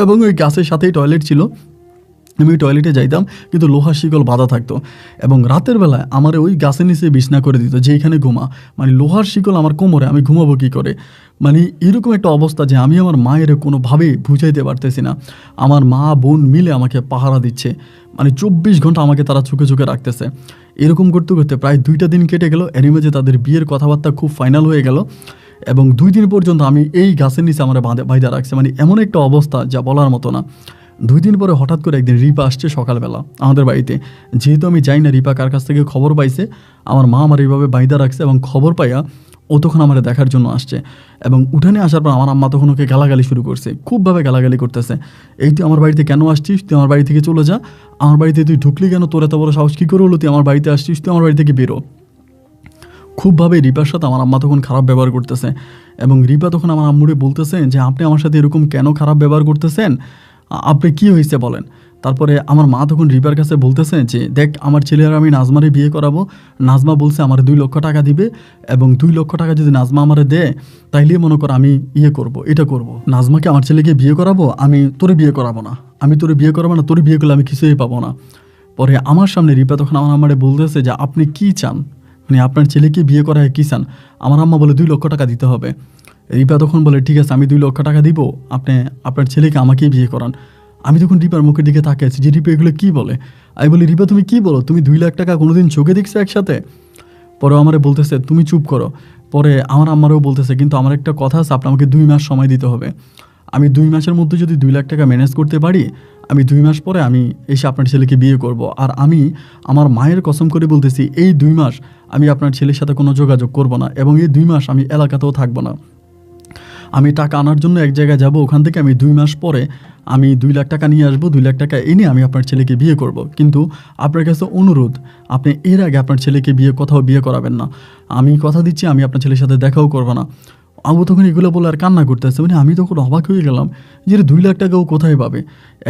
এবং ওই গাছের সাথেই টয়লেট ছিল, আমি ওই টয়লেটে যাইতাম, কিন্তু লোহার শিকল বাঁধা থাকতো। এবং রাতের বেলায় আমার ওই গাছের নিচে বিছনা করে দিত যে এইখানে ঘুমা, মানে লোহার শিকল আমার কোমরে, আমি ঘুমাবো কী করে? মানে এরকম একটা অবস্থা যে আমি আমার মায়ের কোনোভাবেই বুঝাইতে পারতেছি না। আমার মা বোন মিলে আমাকে পাহারা দিচ্ছে, মানে 24 ঘন্টা আমাকে তারা চোখে চোখে রাখতেছে। এরকম করতে করতে প্রায় 2টা দিন কেটে গেল। এর মাঝে তাদের বিয়ের কথাবার্তা খুব ফাইনাল হয়ে গেল, এবং 2 দিন পর্যন্ত আমি এই গাছের নিচে আমার বাইধা রাখছে। মানে এমন একটা অবস্থা যা বলার মতো না। 2 দিন পরে হঠাৎ করে একদিন রিপা আসছে সকালবেলা আমাদের বাড়িতে। যেহেতু আমি যাই না, রিপা কার কাছ থেকে খবর পাইছে, আমার মা আমার এইভাবে বাইধা রাখছে, এবং খবর পাইয়া ও তখন আমার দেখার জন্য আসছে। এবং উঠানে আসার পর আমার আম্মা তখন ওকে গালাগালি শুরু করছে, খুবভাবে গালাগালি করতেছে। এই তুই আমার বাড়িতে কেন আসছিস? তুই আমার বাড়ি থেকে চলে যা। আমার বাড়িতে তুই ঢুকলি কেন? তোর এত বড় সাহস কী করে হলো? তুই আমার বাড়িতে আসছিস, তুই আমার বাড়ি থেকে বেরো। খুবভাবে রিপার সাথে আমার আম্মা তখন খারাপ ব্যবহার করতেছে। এবং রিপা তখন আমার আম্মুরে বলতেছে যে আপনি আমার সাথে এরকম কেন খারাপ ব্যবহার করতেছেন? আপনি কী হয়েছে বলেন। তারপরে আমার মা তখন রিপার কাছে বলতেছে যে দেখ, আমার ছেলে আর আমি নাজমারে বিয়ে করাবো। নাজমা বলছে আমার 2 লক্ষ টাকা দিবে, এবং 2 লক্ষ টাকা যদি নাজমা আমারে দেয় তাইলে মনে কর আমি করব, এটা করব। নাজমাকে আমার ছেলেকে বিয়ে করাবো, আমি তোরে বিয়ে করাবো না। আমি তোরে বিয়ে করাবো না, তোরে বিয়ে করলে আমি কিছুই পাবো না। পরে আমার সামনে রিপা তখন আমার আম্মারে বলতেছে যে আপনি কী চান, মানে আপনার ছেলেকে বিয়ে করায় কী চান? আমার আম্মা বলে 2 লক্ষ টাকা দিতে হবে। রিপা তখন বলে ঠিক আছে, আমি 2 লক্ষ টাকা দিব, আপনি আপনার ছেলেকে আমাকেই বিয়ে করান। আমি তখন রিপার মুখের দিকে তাকিয়েছি যে রিপা এগুলো কী বলে। আমি বলি রিপা তুমি কী বলো? তুমি 2 লাখ টাকা কোনোদিন চোখে দেখছো একসাথে? পরে আমারে বলতেছে তুমি চুপ করো। পরে আমার আম্মারও বলতেছে কিন্তু আমার একটা কথা আছে, আপনি আমাকে 2 মাস সময় দিতে হবে। আমি 2 মাসের মধ্যে যদি 2 লাখ টাকা ম্যানেজ করতে পারি, আমি 2 মাস পরে আমি এসে আপনার ছেলেকে বিয়ে করব। আর আমি আমার মায়ের কসম করে বলতেছি এই 2 মাস আমি আপনার ছেলের সাথে কোনো যোগাযোগ করব না, এবং এই 2 মাস আমি এলাকাতেও থাকবো না। আমি টাকা আনার জন্য এক জায়গায় যাব, ওখান থেকে আমি 2 মাস পরে আমি 2 লাখ টাকা নিয়ে আসবো। 2 লাখ টাকা এনে আমি আপনার ছেলেকে বিয়ে করব। কিন্তু আপনার কাছে অনুরোধ, আপনি এর আগে আপনার ছেলেকে কোথাও বিয়ে করাবেন না। আমি কথা দিচ্ছি আমি আপনার ছেলের সাথে দেখাও করবো না। আবু তখন এগুলো বলে আর কান্না করতেছে। মানে আমি তখন অবাক হয়ে গেলাম যে 2 লাখ টাকা ও কোথায় পাবে?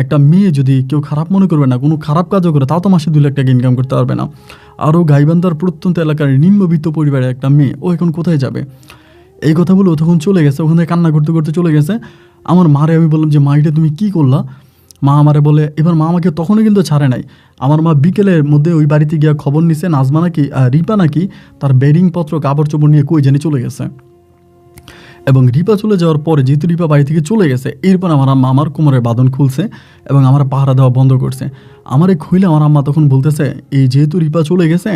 একটা মেয়ে যদি কেউ খারাপ মনে করবে না, কোনো খারাপ কাজও করে, তাও তো মাসে 2 লাখ টাকা ইনকাম করতে পারবে না। আরও গাইবান্ধার প্রত্যন্ত এলাকার নিম্নবিত্ত পরিবারের একটা মেয়ে, ও এখন কোথায় যাবে? এই কথা বলে ও তখন চলে গেছে, ওখান থেকে কান্না করতে করতে চলে গেছে। আমার মারে আমি বললাম যে মা এটা তুমি কী করলা? মা আমারে বলে, এবার মা আমাকে তখনও কিন্তু ছাড়ে নাই। আমার মা বিকেলের মধ্যে ওই বাড়িতে গিয়ে খবর নিছে নাজমা নাকি রিপা নাকি তার বেডিংপত্র কাপড় চোপড় নিয়ে কই জানি চলে গেছে। এবং রিপা চলে যাওয়ার পরে যেহেতু রিপা বাড়ি থেকে চলে গেছে, এরপর আমার আম্মা আমার কোমরের বাঁধন খুলছে এবং আমার পাহারা দেওয়া বন্ধ করছে। আমার এই খুইলে আমার আম্মা তখন বলতেছে এই যেহেতু রিপা চলে গেছে,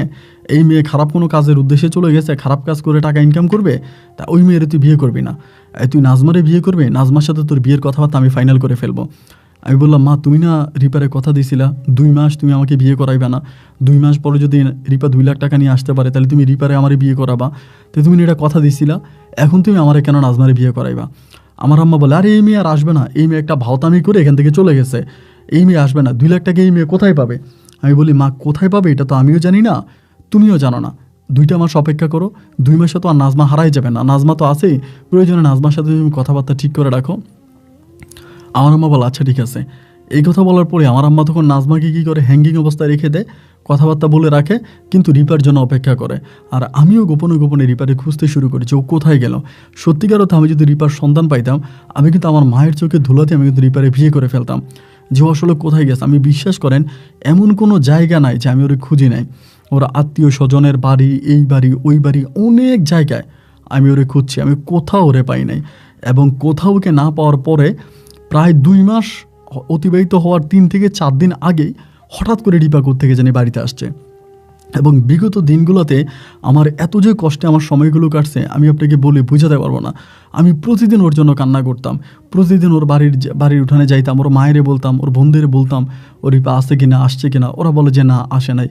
এই মেয়ে খারাপ কোনো কাজের উদ্দেশ্যে চলে গেছে, খারাপ কাজ করে টাকা ইনকাম করবে, তা ওই মেয়ের তুই বিয়ে করবি না, তুই নাজমারে বিয়ে করবি, নাজমার সাথে তোর বিয়ের কথাবার্তা আমি ফাইনাল করে ফেলবো। আমি বললাম মা তুমি না রিপারে কথা দিয়েছিলা 2 মাস তুমি আমাকে বিয়ে করাইবে না, 2 মাস পরে যদি রিপা 2 লাখ টাকা নিয়ে আসতে পারে তাহলে তুমি রিপারে আমারে বিয়ে করাবা, তো তুমি এটা কথা দিছিলা, এখন তুমি আমারে কেন নাজমারে বিয়ে করাইবা? আমার আম্মা বলে আরে এই মেয়ে আর আসবে না, এই মেয়ে একটা ভাওতামি করে এখান থেকে চলে গেছে, এই মেয়ে আসবে না, 2 লাখ টাকা এই মেয়ে কোথায় পাবে? আমি বলি মা কোথায় পাবে এটা তো আমিও জানি না, তুমিও জানো না, 2টা মাস অপেক্ষা করো, 2 মাসে তো আর নাজমা হারাই যাবে না, নাজমা তো আছেই, প্রয়োজনে নাজমার সাথে তুমি কথাবার্তা ঠিক করে রাখো। আমার আম্মা বলে আচ্ছা ঠিক আছে। এই কথা বলার পরে আমার আম্মা তখন নাজমাকে কী করে হ্যাঙ্গিং অবস্থায় রেখে দেয়, কথাবার্তা বলে রাখে, কিন্তু রিপার জন্য অপেক্ষা করে। আর আমিও গোপনে গোপনে রিপারে খুঁজতে শুরু করেছি ও কোথায় গেল। সত্যিকার অর্থে আমি যদি রিপার সন্ধান পাইতাম, আমি কিন্তু আমার মায়ের চোখে ধুলাতে আমি কিন্তু রিপারে বিয়ে করে ফেলতাম। যে আসলে কোথায় গেছে, আমি বিশ্বাস করেন এমন কোনো জায়গা নাই যে আমি ওরে খুঁজি নাই। ওর আত্মীয় স্বজনের বাড়ি, এই বাড়ি, ওই বাড়ি, অনেক জায়গায় আমি ওরে খুঁজছি, আমি কোথাও ওরে পাই নাই। এবং কোথাও ওকে না পাওয়ার পরে প্রায় 2 মাস অতিবাহিত হওয়ার 3 থেকে 4 দিন আগেই হঠাৎ করে রিপা থেকে জানি বাড়িতে আসছে। এবং বিগত দিনগুলোতে আমার এত যে কষ্টে আমার সময়গুলো কাটছে আমি আপনাকে বলে বোঝাতে পারবো না। আমি প্রতিদিন ওর জন্য কান্না করতাম, প্রতিদিন ওর বাড়ির উঠানে যাইতাম, ওর মায়েরে বলতাম, ওর বোনদের বলতাম ও রিপা আসছে কিনা, আসছে কিনা, ওরা বলে যে না আসে নাই,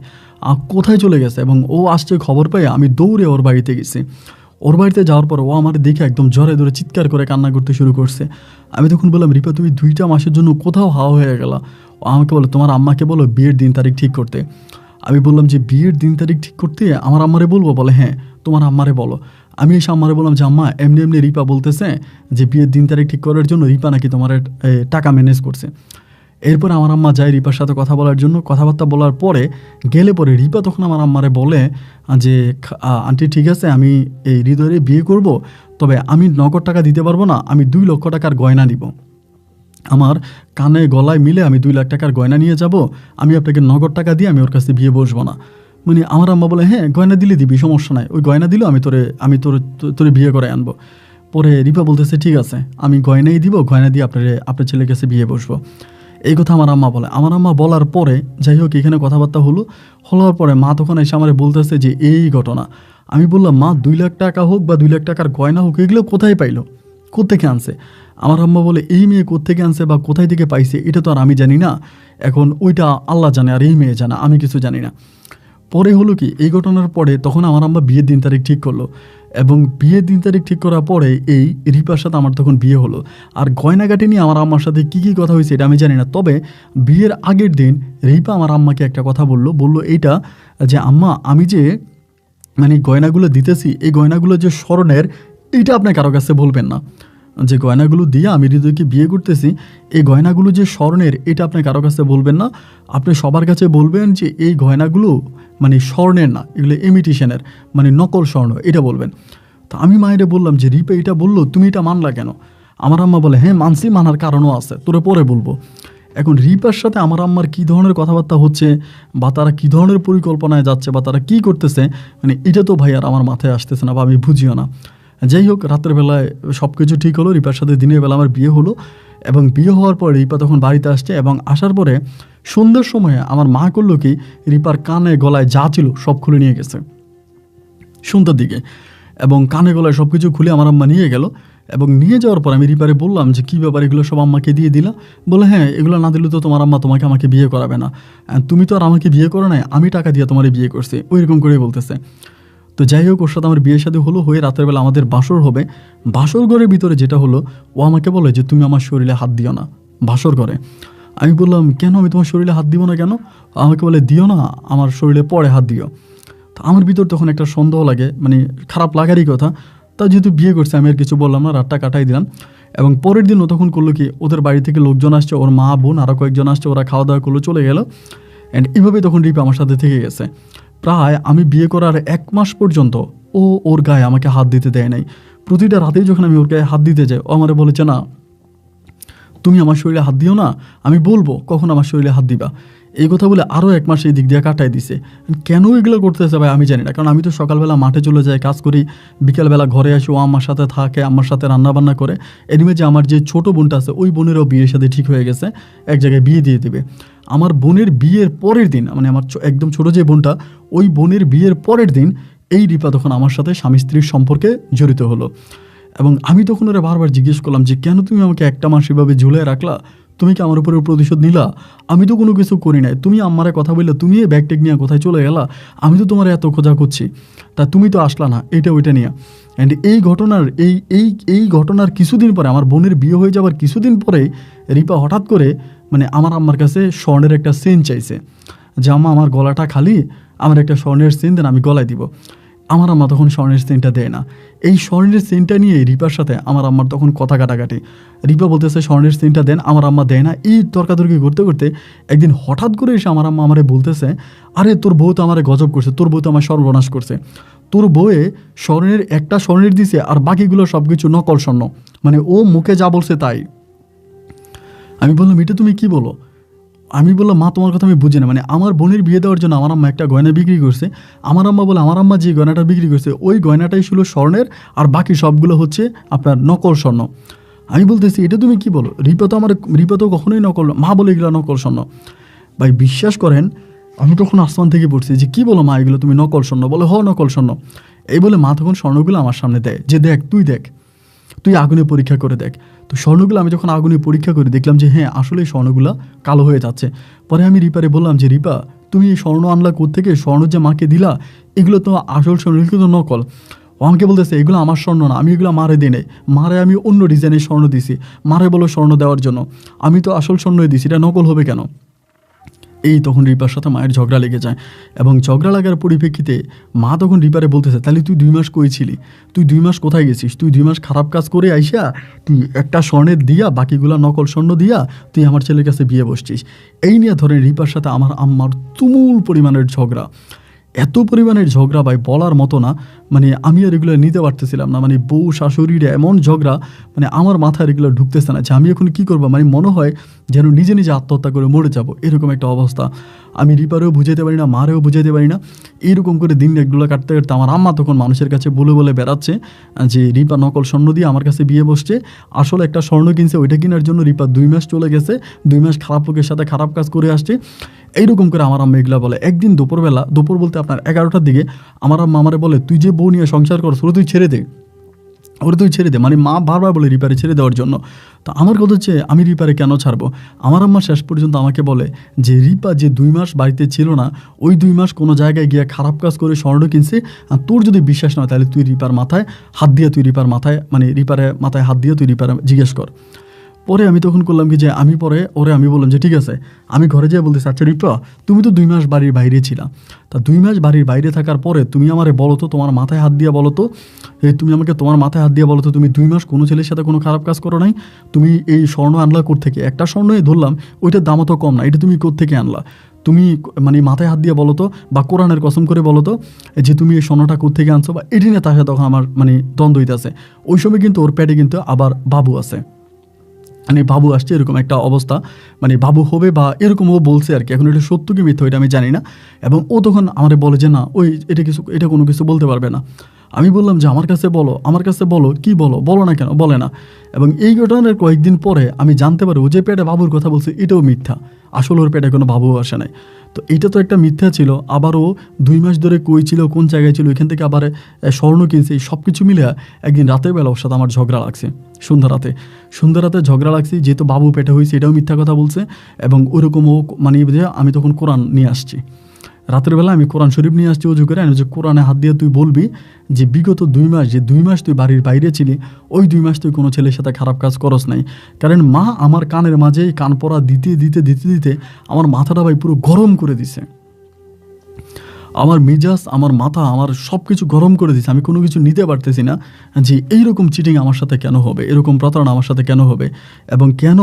কোথায় চলে গেছে। এবং ও আসছে খবর পেয়ে আমি দৌড়ে ওর বাড়িতে গেছি। ওর বাড়িতে যাওয়ার পর ও আমার দেখে একদম জ্বরে ধরে চিৎকার করে কান্না করতে শুরু করছে। আমি তখন বললাম রিপা তুমি 2টা মাসের জন্য কোথাও হাওয়া হয়ে গেলা। ও আমাকে বলে তোমার আম্মাকে বলো বিয়ের দিন তারিখ ঠিক করতে। আমি বললাম যে বিয়ের দিন তারিখ ঠিক করতে আমার আম্মারে বলবো? বলে হ্যাঁ তোমার আম্মারে বলো। আমি এসে আম্মারে বললাম যে আম্মা এমনি এমনি রিপা বলতেছে যে বিয়ের দিন তারিখ ঠিক করার জন্য রিপা নাকি তোমার টাকা ম্যানেজ করছে। এরপর আমার আম্মা যায় রিপার সাথে কথা বলার জন্য। কথাবার্তা বলার পরে গেলে পরে রিপা তখন আমার আম্মারে বলে যে আন্টি ঠিক আছে, আমি এই হৃদয়ে বিয়ে করব, তবে আমি নগদ টাকা দিতে পারবো না, আমি 2 লক্ষ টাকার গয়না নিব, আমার কানে গলায় মিলে আমি 2 লাখ টাকার গয়না নিয়ে যাব, আমি আপনাকে নগদ টাকা দিয়ে আমি ওর কাছে বিয়ে বসবো না। মানে আমার আম্মা বলে হ্যাঁ গয়না দিলে দিবি, সমস্যা নাই, ওই গয়না দিলেও আমি তোরে বিয়ে করে আনবো। পরে রিপা বলতেছে ঠিক আছে, আমি গয়নাই দিব, গয়না দিয়ে আপনার ছেলের কাছে বিয়ে বসবো। এই কথা আমার আম্মা বলে। আমার আম্মা বলার পরে যাই হোক এখানে কথাবার্তা হওয়ার পরে মা তখন এসে আমার বলতেছে যে এই ঘটনা। আমি বললাম মা 2 লাখ টাকা হোক বা 2 লাখ টাকার গয়না হোক, এগুলো কোথায় পাইলো, কোত্থেকে আনছে? আমার আম্মা বলে এই মেয়ে কোত্থেকে আনছে বা কোথায় থেকে পাইছে এটা তো আর আমি জানি না, এখন ওইটা আল্লাহ জানে আর এই মেয়ে জানে, আমি কিছু জানি না। পরে হলো কি, এই ঘটনার পরে তখন আমার আম্মা বিয়ের দিন তারিখ ঠিক করলো, এবং বিয়ের দিন তারিখ ঠিক করার পরে এই রিপার সাথে আমার তখন বিয়ে হলো। আর গয়নাগাটি নিয়ে আমার আম্মার সাথে কী কী কথা হয়েছে এটা আমি জানি না, তবে বিয়ের আগের দিন রিপা আমার আম্মাকে একটা কথা বললো এইটা যে আম্মা আমি যে মানে গয়নাগুলো দিতেছি, এই গয়নাগুলো যে স্বর্ণের, এইটা আপনি কারো কাছে বলবেন না, যে গয়নাগুলো দিয়ে আমি হৃদয়কে বিয়ে করতেছি, এই গয়নাগুলো যে স্বর্ণের, এটা আপনি কারো কাছে বলবেন না, আপনি সবার কাছে বলবেন যে এই গয়নাগুলো মানে স্বর্ণের না, এগুলো ইমিটেশনের, মানে নকল স্বর্ণ, এটা বলবেন। তো আমি মায়েরে বললাম যে রিপা এটা বললো, তুমি এটা মানলা কেন? আমার আম্মা বলে হ্যাঁ মানছি, মানার কারণও আছে, তোরে পরে বলবো। এখন রিপার সাথে আমার আম্মার কী ধরনের কথাবার্তা হচ্ছে বা তারা কী ধরনের পরিকল্পনায় যাচ্ছে বা তারা কী করতেছে, মানে এটা তো ভাই আর আমার মাথায় আসতেছে না বা আমি বুঝিও না। যাই হোক রাতের বেলায় সব কিছু ঠিক হলো, রিপার সাথে দিনের বেলা আমার বিয়ে হলো, এবং বিয়ে হওয়ার পর রিপা তখন বাড়িতে আসছে, এবং আসার পরে সন্ধ্যার সময়ে আমার মা করলো কি, রিপার কানে গলায় যা ছিল সব খুলে নিয়ে গেছে সন্ধ্যার দিকে, এবং কানে গলায় সব কিছু খুলে আমার আম্মা নিয়ে গেল। এবং নিয়ে যাওয়ার পর আমি রিপারে বললাম যে কী ব্যাপার, এগুলো সব আম্মাকে দিয়ে দিলা? বলে হ্যাঁ এগুলো না দিলে তো তোমার আম্মা আমাকে বিয়ে করাবে না, তুমি তো আর আমাকে বিয়ে করো নাই, আমি টাকা দিয়ে তোমার বিয়ে করছি, ওইরকম করে বলতেছে। তো যাই হোক ওর সাথে আমার বিয়ের সাথে হয়ে রাতের বেলা আমাদের বাসর হবে। বাসর ঘরের ভিতরে যেটা হলো, ও আমাকে বলে যে তুমি আমার শরীরে হাত দিও না বাসর ঘরে। আমি বললাম কেন, আমি তোমার শরীরে হাত দিব না কেন? আমাকে বলে দিও না, আমার শরীরে পরে হাত দিও। তো আমার ভিতর তখন একটা সন্দেহ লাগে, মানে খারাপ লাগারই কথা। তা যেহেতু বিয়ে করছে আমি আর কিছু বললাম না, রাতটা কাটাই দিলাম। এবং পরের দিন ও তখন করলো কি, ওদের বাড়ি থেকে লোকজন আসছে, ওর মা বোন আরও কয়েকজন আসছে, ওরা খাওয়া দাওয়া করলো, চলে গেল। অ্যান্ড এভাবে তখন রিপা আমার সাথে থেকে গেছে। প্রায় আমি বিয়ে করার 1 মাস পর্যন্ত ও ওর গায়ে আমাকে হাত দিতে দেয় নাই। প্রতিটা রাতেই যখন আমি ওর গায়ে হাত দিতে যাই, ও আমারে বলেছে না তুমি আমার শরীরে হাত দিও না, আমি বলবো কখন আমার শরীরে হাত দিবা। এই কথা বলে আরও 1 মাস এই দিক দিয়ে কাটাই দিছে। কেন এগুলো করতেছে ভাই আমি জানি না, কারণ আমি তো সকালবেলা মাঠে চলে যাই, কাজ করি, বিকালবেলা ঘরে আসি, ও আমার সাথে থাকে, আমার সাথে রান্নাবান্না করে। এনিমে যে আমার যে ছোটো বোনটা আছে, ওই বোনেরও বিয়ের সাথে ঠিক হয়ে গেছে, এক জায়গায় বিয়ে দিয়ে দেবে। আমার বোনের বিয়ের পরের দিন, মানে আমার একদম ছোটো যে বোনটা, ওই বোনের বিয়ের পরের দিন এই রিপা তখন আমার সাথে স্বামী স্ত্রীর সম্পর্কে জড়িত হলো। এবং আমি তখন ওরা বারবার জিজ্ঞেস করলাম যে কেন তুমি আমাকে 1টা মাস এভাবে ঝুলিয়ে রাখলা, তুমি কি আমার উপরে প্রতিশোধ নিলা? আমি তো কোনো কিছু করি নাই, তুমি আমারে কথা বললে, তুমি এই ব্যাগ টেক নিয়ে কোথায় চলে গেলা, আমি তো তোমার এত খোঁজা করছি, তা তুমি তো আসলা না, এটা ওইটা নিয়ে। অ্যান্ড এই ঘটনার কিছুদিন পরে, আমার বোনের বিয়ে হয়ে যাওয়ার কিছুদিন পরে রিপা হঠাৎ করে মানে আমার আম্মার কাছে স্বর্ণের একটা চেন চাইছে, যে আম্মা আমার গলাটা খালি, আমার একটা স্বর্ণের চেন দেন, আমি গলায় দিব। আমার আম্মা তখন স্বর্ণের চেনটা দেয় না। এই স্বর্ণের চেনটা নিয়ে রিপার সাথে আমার আম্মার তখন কথা কাটাকাটি। রিপা বলতেছে স্বর্ণের চেনটা দেন, আমার আম্মা দেয় না। এই তর্কাতর্কি করতে করতে একদিন হঠাৎ করে এসে আমার আম্মা আমারে বলতেছে, আরে তোর বউ তো আমারে গজব করছে, তোর বউ তো আমার সর্বনাশ করছে, তোর বউয়ে স্বর্ণের একটা স্বর্ণের দিছে আর বাকিগুলো সব কিছু নকল স্বর্ণ, মানে ও মুখে যা বলছে তাই। আমি বললাম এটা তুমি কি বলো? আমি বললাম মা তোমার কথা আমি বুঝি না, মানে আমার বোনের বিয়ে দেওয়ার জন্য আমার আম্মা একটা গয়না বিক্রি করছে। আমার আম্মা বলে আমার আম্মা যে গয়নাটা বিক্রি করছে ওই গয়নাটাই ছিল স্বর্ণের, আর বাকি সবগুলো হচ্ছে আপনার নকল স্বর্ণ। আমি বলতেছি এটা তুমি কি বলো? রিপা তো কখনোই নকল, মা বলে এগুলো নকল স্বর্ণ। ভাই বিশ্বাস করেন আমি তখন আসমান থেকে পড়ছি যে কী বলো মা, এগুলো তুমি নকল স্বর্ণ? বলে হ নকল স্বর্ণ। এই বলে মা তখন স্বর্ণগুলো আমার সামনে দেয়, যে দেখ তুই আগুনে পরীক্ষা করে দেখ। তো স্বর্ণগুলো আমি যখন আগুনে পরীক্ষা করে দেখলাম যে হ্যাঁ আসলে স্বর্ণগুলো কালো হয়ে যাচ্ছে। পরে আমি রিপারে বললাম যে রিপা তুমি এই স্বর্ণ আনলা কোত্থেকে, স্বর্ণ যে মাকে দিলা এগুলো তো আসল স্বর্ণ, এগুলো তো নকল। ও আমাকে বলতেছে এগুলো আমার স্বর্ণ না, আমি এগুলো মারে দিই নাই, মারে আমি অন্য ডিজাইনের স্বর্ণ দিছি, মারে বলো স্বর্ণ দেওয়ার জন্য, আমি তো আসল স্বর্ণই দিছি, এটা নকল হবে কেন? এই তখন রিপার সাথে মায়ের ঝগড়া লেগে যায় এবং ঝগড়া লাগার পরিপ্রেক্ষিতে মা তখন রিপারে বলতেছে, তাহলে তুই 2 মাস কই ছিলি, তুই 2 মাস কোথায় গেছিস, তুই 2 মাস খারাপ কাজ করে আইসা তুই একটা স্বর্ণের দিয়া বাকিগুলা নকল স্বর্ণ দিয়া তুই আমার ছেলের কাছে বিয়ে বসছিস। এই নিয়ে ধরেন রিপার সাথে আমার আম্মার তুমুল পরিমাণের ঝগড়া, এত পরিমাণের ঝগড়া ভাই বলার মতো না। মানে আমি আর এগুলো নিতে পারতেছিলাম না, মানে বউ শাশুড়ির এমন ঝগড়া, মানে আমার মাথায় এগুলো ঢুকতেছে না যে আমি এখন কী করবো, মানে মনে হয় যেন নিজে নিজে আত্মহত্যা করে মরে যাব, এরকম একটা অবস্থা। আমি রিপারেও বুঝাইতে পারি না, মারেও বুঝাইতে পারি না, এইরকম করে দিন এগুলো কাটতে কাটতে আমার আম্মা তখন মানুষের কাছে বলে বলে বেড়াচ্ছে যে রিপা নকল স্বর্ণ দিয়ে আমার কাছে বিয়ে বসছে, আসলে একটা স্বর্ণ কিনছে, ওইটা কেনার জন্য রিপা 2 মাস চলে গেছে, 2 মাস খারাপ লোকের সাথে খারাপ কাজ করে আসছে। এইরকম করে আমার আম্মা এগুলো বলে। একদিন দুপুরবেলা, দুপুর বলতে আপনার 11টার দিকে আমার আম্মা আমারে বলে, তুই যে বউ নিয়ে সংসার করছ ওরা তুই ছেড়ে দে, ওরা তুই ছেড়ে দে। মানে মা বারবার বলে রিপারে ছেড়ে দেওয়ার জন্য। তো আমার কথা হচ্ছে আমি রিপারে কেন ছাড়বো? আমার আম্মা শেষ পর্যন্ত আমাকে বলে যে রিপা যে 2 মাস বাড়িতে ছিল না, ওই 2 মাস কোনো জায়গায় গিয়ে খারাপ কাজ করে স্বর্ণ কিনছে, আর তোর যদি বিশ্বাস নয় তাহলে তুই রিপার মাথায় হাত দিয়ে, তুই রিপার মাথায় মানে রিপারে মাথায় হাত দিয়ে তুই রিপারে জিজ্ঞেস কর। পরে আমি তখন করলাম কি যে আমি পরে ওরে আমি বললাম যে ঠিক আছে, আমি ঘরে যেয়ে বলতেছি, আচ্ছা রিপা তুমি তো 2 মাস বাড়ির বাইরে ছিলা, তা 2 মাস বাড়ির বাইরে থাকার পরে তুমি আমারে বলো তো, তোমার মাথায় হাত দিয়ে বলো তো, তুমি আমাকে তোমার মাথায় হাত দিয়ে বলো তো, তুমি 2 মাস কোনো ছেলের সাথে কোনো খারাপ কাজ করো নাই, তুমি এই স্বর্ণ আনলা কোত্থেকে? একটা স্বর্ণই ধরলাম, ওইটার দামও তো কম না, এটা তুমি কোত্থেকে আনলা? তুমি মানে মাথায় হাত দিয়ে বলো তো, বা কোরআনের কসম করে বলো তো যে তুমি এই স্বর্ণটা কোত্থেকে আনছো, বা এটি নিয়ে তার সাথে তখন আমার মানে দ্বন্দ্ব হইতেছে। ওই সময় কিন্তু ওর পেটে কিন্তু আবার বাবু আছে, মানে বাবু আসছে এরকম একটা অবস্থা, মানে বাবু হবে বা এরকম ও বলছে আর কি। এখন এটা সত্য কি মিথ্যা এটা আমি জানি না। এবং ও তখন আমারে বলে যে না, ওই এটা কোনো কিছু বলতে পারবে না। আমি বললাম যে আমার কাছে বলো, আমার কাছে বলো, কি বলো, বলো না কেন, বলে না। এবং এই ঘটনার কয়েকদিন পরে আমি জানতে পারি ও যে পেটে বাবুর কথা বলছে এটাও মিথ্যা, আসলে ওর পেটে কোনো বাবু আসে নাই। তো এটা তো একটা মিথ্যা ছিল। আবারও 2 মাস ধরে কই ছিল, কোন জায়গায় ছিল, এখান থেকে আবার স্বর্ণ কিনছে, সব কিছু মিলে একদিন রাতের বেলা ওর সাথে আমার ঝগড়া লাগছে। সন্ধ্যা রাতে ঝগড়া লাগছে, যেহেতু বাবু পেটে হয়েছে এটাও মিথ্যা কথা বলছে। এবং ওরকমও মানে যে আমি তখন কোরআন নিয়ে আসছি, রাতের বেলা আমি কোরআন শরীফ নিয়ে আসছি অজু করে, আমি যে কোরআনে হাত দিয়ে তুই বলবি যে বিগত 2 মাস, যে 2 মাস তুই বাড়ির বাইরে ছিলি, ওই 2 মাস তুই কোনো ছেলের সাথে খারাপ কাজ করস নাই। কারণ মা আমার কানের মাঝে কান পড়া দিতে দিতে দিতে দিতে আমার মাথাটা ভাই পুরো গরম করে দিছে, আমার মিজাজ, আমার মাথা, আমার সব কিছু গরম করে দিছে। আমি কোনো কিছু নিতে পারতেছি না যে এইরকম চিটিং আমার সাথে কেন হবে, এরকম প্রতারণা আমার সাথে কেন হবে, এবং কেন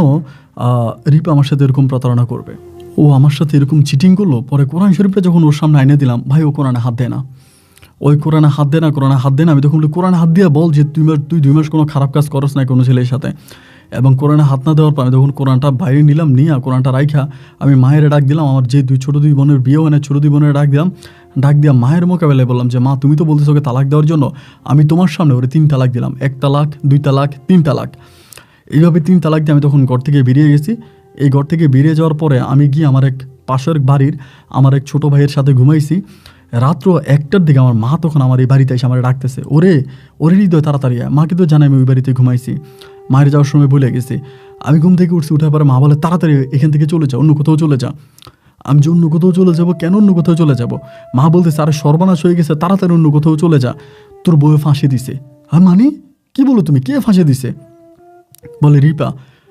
রিপা আমার সাথে এরকম প্রতারণা করবে, ও আমার সাথে এরকম চিটিং করলো। পরে কোরআন শরীফটা যখন ওর সামনে এনে দিলাম, ভাই ও কোরআনে হাত দেয় না, ওই কোরআনে হাত দেয় না, কোরআনে হাত দেয় না। আমি তখন বলি কোরআনে হাত দিয়ে বল যে তুই 2 মাস কোনো খারাপ কাজ করস না কোনো ছেলের সাথে। এবং কোরআনে হাত না দেওয়ার পর আমি তখন কোরআনটা বাইরে নিলাম, নিয়ে কোরআনটা রাইখা আমি মায়ের ডাক দিলাম, আমার যে ছোট দুই বোনের বিয়ে হয় না, ছোটো 2 বোনের ডাক দিয়া মায়ের মোকাবেলায় বললাম যে মা তুমি তো বলতেছো ওকে তালাক দেওয়ার জন্য, আমি তোমার সামনে ওরে 3 তালাক দিলাম, 1 তালাক, 2 তালাক, 3 তালাক। এইভাবে 3 তালাক দিয়ে আমি তখন ঘর থেকে বেরিয়ে গেছি। এই ঘর থেকে বেরিয়ে যাওয়ার পরে আমি গিয়ে আমার এক পাশের বাড়ির আমার এক ছোটো ভাইয়ের সাথে ঘুমাইছি। রাত্র 1টার দিকে আমার মা তখন আমার এই বাড়িতে এসে আমার ডাকতেছে, ওরে হৃদয় তাড়াতাড়ি মাকে তো জানাই আমি ওই বাড়িতে ঘুমাইছি, মায়ের যাওয়ার সময় ভুলে গেছি। আমি ঘুম থেকে উঠছি, উঠার পরে মা বলে তাড়াতাড়ি এখান থেকে চলে যা, অন্য কোথাও চলে যা। আমি যে অন্য কোথাও চলে যাবো, কেন অন্য কোথাও চলে যাব? মা বলতেছে আরে সর্বনাশ হয়ে গেছে, তাড়াতাড়ি অন্য কোথাও চলে যা, তোর বউয়ে ফাঁসি দিছে। হ্যাঁ মানে কি বলো তুমি, কে ফাঁসি দিছে? বলে রিপা।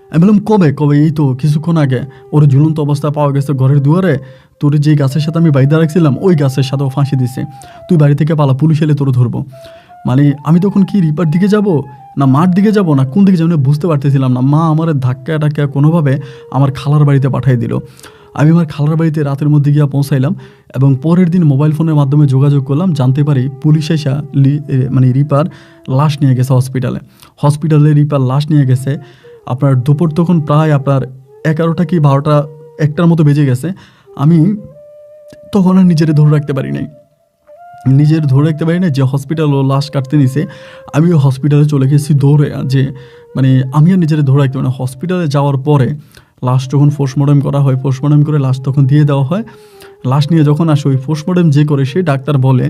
আমি বললাম কবে? এই তো কিছুক্ষণ আগে ওর ঝুলন্ত অবস্থা পাওয়া গেছে ঘরের দুয়ারে, তোর যে গাছের সাথে আমি বাইদা রাখছিলাম ওই গাছের সাথেও ফাঁসি দিছে, তুই বাড়ি থেকে পালা, পুলিশ এলে তোর ধরবো। মানে আমি তখন কি রিপার দিকে যাব না মার দিকে যাব না কোন দিকে যাবো বুঝতে পারতেছিলাম না। মা আমার ধাক্কা কোনোভাবে আমার খালার বাড়িতে পাঠিয়ে দিল। আমি আমার খালার বাড়িতে রাতের মধ্যে গিয়ে পৌঁছাইলাম এবং পরের দিন মোবাইল ফোনের মাধ্যমে যোগাযোগ করলাম, জানতে পারি পুলিশ এসে মানে রিপার লাশ নিয়ে গেছে হসপিটালে রিপার লাশ নিয়ে গেছে। আপনার দুপুর তখন প্রায় আপনার 11টা কি 12টা 1টার মতো বেজে গেছে। আমি তখন আর নিজের ধরে রাখতে পারি নাই যে হসপিটাল ও লাশ কাটতে নিছে। আমি ওই হসপিটালে চলে গেছি দৌড়ে, যে মানে আমি আর নিজের ধরে রাখতে পারি না। হসপিটালে যাওয়ার পরে লাশ যখন পোস্টমর্টম করা হয়, পোস্টমর্টম করে লাশ তখন দিয়ে দেওয়া হয়। লাশ নিয়ে যখন আসে ওই পোস্টমর্টম যে করে সেই ডাক্তার বলে,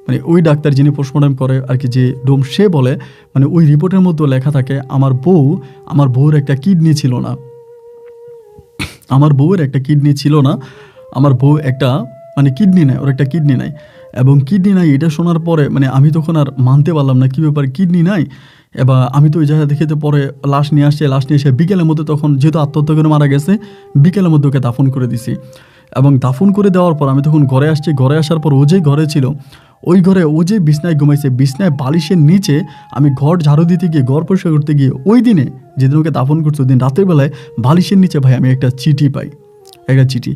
মানে ওই ডাক্তার যিনি পোস্টমর্টম করে আর কি, যে ডোম, সে বলে মানে ওই রিপোর্টের মধ্যে লেখা থাকে আমার বউর একটা কিডনি ছিল না, আমার বউয়ের একটা কিডনি ছিল না, আমার বউ একটা মানে কিডনি নেয়, ওর একটা কিডনি নাই। এবং কিডনি নাই এটা শোনার পরে মানে আমি তখন আর মানতে পারলাম না, কী ব্যাপার কিডনি নাই। এবার আমি তো ওই জায়গায় দেখে পরে লাশ নিয়ে এসে বিকেলের মধ্যে, তখন যেহেতু আত্মহত্যা করে মারা গেছে, বিকেলের মধ্যে ওকে দাফন করে দিছি। এবং দাফন করে দেওয়ার পর আমি তখন ঘরে আসছি। ঘরে আসার পর ও যে ঘরে ছিল, ওই ঘরে ও যে বিছনায় ঘুমাইছে, বিছনায় বালিশের নিচে আমি ঘর ঝাড়ু দিতে গিয়ে, ঘর পরিষ্কার করতে গিয়ে, ওই দিনে যেদিন ওকে দাফন করছে ওই দিন রাতের বেলায় বালিশের নিচে ভাই আমি একটা চিঠি পাই, একটা চিঠি।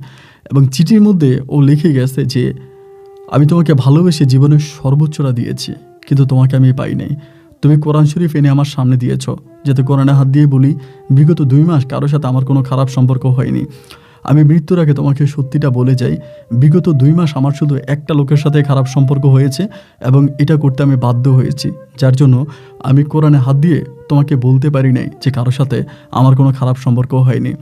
এবং চিঠির মধ্যে ও লিখে গেছে যে আমি তোমাকে ভালোবেসে জীবনের সর্বোচ্চটা দিয়েছি, কিন্তু তোমাকে আমি পাই নাই। তুমি কোরআন শরীফ এনে আমার সামনে দিয়েছ, যাতে কোরআনে হাত দিয়ে বলি বিগত 2 মাস কারোর সাথে আমার কোনো খারাপ সম্পর্ক হয়নি। আমি মৃত্যুর আগে তোমাকে সত্যিটা বলে যাই, বিগত 2 মাস আমার শুধু একটা লোকের সাথে খারাপ সম্পর্ক হয়েছে এবং এটা করতে আমি বাধ্য হয়েছি, যার জন্য আমি কোরআনে হাত দিয়ে তোমাকে বলতে পারি নাই যে কারোর সাথে আমার কোনো খারাপ সম্পর্ক হয়নি।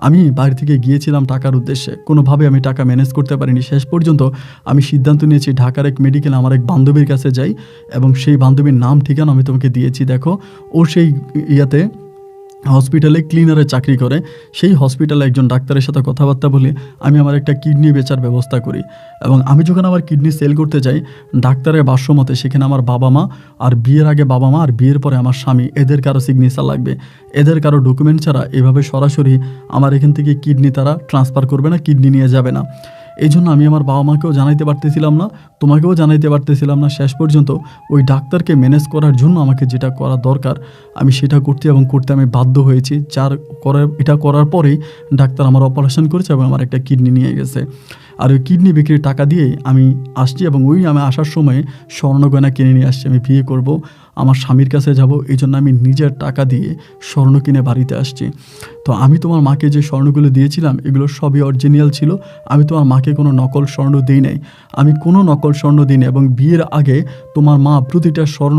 আমি বাইরে থেকে গিয়েছিলাম টাকার উদ্দেশ্যে, কোনোভাবে আমি টাকা ম্যানেজ করতে পারিনি। শেষ পর্যন্ত আমি সিদ্ধান্ত নিয়েছি ঢাকার এক মেডিকেলে আমার এক বান্ধবীর কাছে যাই, এবং সেই বান্ধবীর নাম ঠিকানা আমি তোমাকে দিয়েছি। দেখো, ও সেই ইয়াতে হসপিটালে ক্লিনারে চাকরি করে। সেই হসপিটালে একজন ডাক্তারের সাথে কথাবার্তা বলে আমি আমার একটা কিডনি বেচার ব্যবস্থা করি। এবং আমি যখন আমার কিডনি সেল করতে যাই, ডাক্তারের ভাষ্যমতে সেখানে আমার বাবা মা, আর বিয়ের আগে বাবা মা, আর বিয়ের পরে আমার স্বামী, এদের কারো সিগনেচার লাগবে। এদের কারো ডকুমেন্ট ছাড়া এভাবে সরাসরি আমার এখান থেকে কিডনি তারা ট্রান্সফার করবে না, কিডনি নিয়ে যাবে না। এই জন্য আমি আমার বাবা মাকেও জানাইতে পারতেছিলাম না, তোমাকেও জানাইতে পারতেছিলাম না। শেষ পর্যন্ত ওই ডাক্তারকে ম্যানেজ করার জন্য আমাকে যেটা করা দরকার আমি সেটা করতে আমি বাধ্য হয়েছি। এটা করার পরেই ডাক্তার আমার অপারেশন করেছে এবং আমার একটা কিডনি নিয়ে গেছে। আর ওই কিডনি বিক্রির টাকা দিয়ে আমি আসছি, এবং আমি আসার সময় স্বর্ণগয়না কিনে নিয়ে আসছি। আমি বিয়ে করব, আমার স্বামীর কাছে যাব, এই জন্য আমি নিজের টাকা দিয়ে স্বর্ণ কিনে বাড়িতে আসছি। তো আমি তোমার মাকে যে স্বর্ণগুলো দিয়েছিলাম এগুলো সবই অরিজিনাল ছিল। আমি তোমার মাকে কোনো নকল স্বর্ণ দিই নাই, আমি কোনো নকল স্বর্ণ দিই নাই। এবং বিয়ের আগে তোমার মা প্রতিটা স্বর্ণ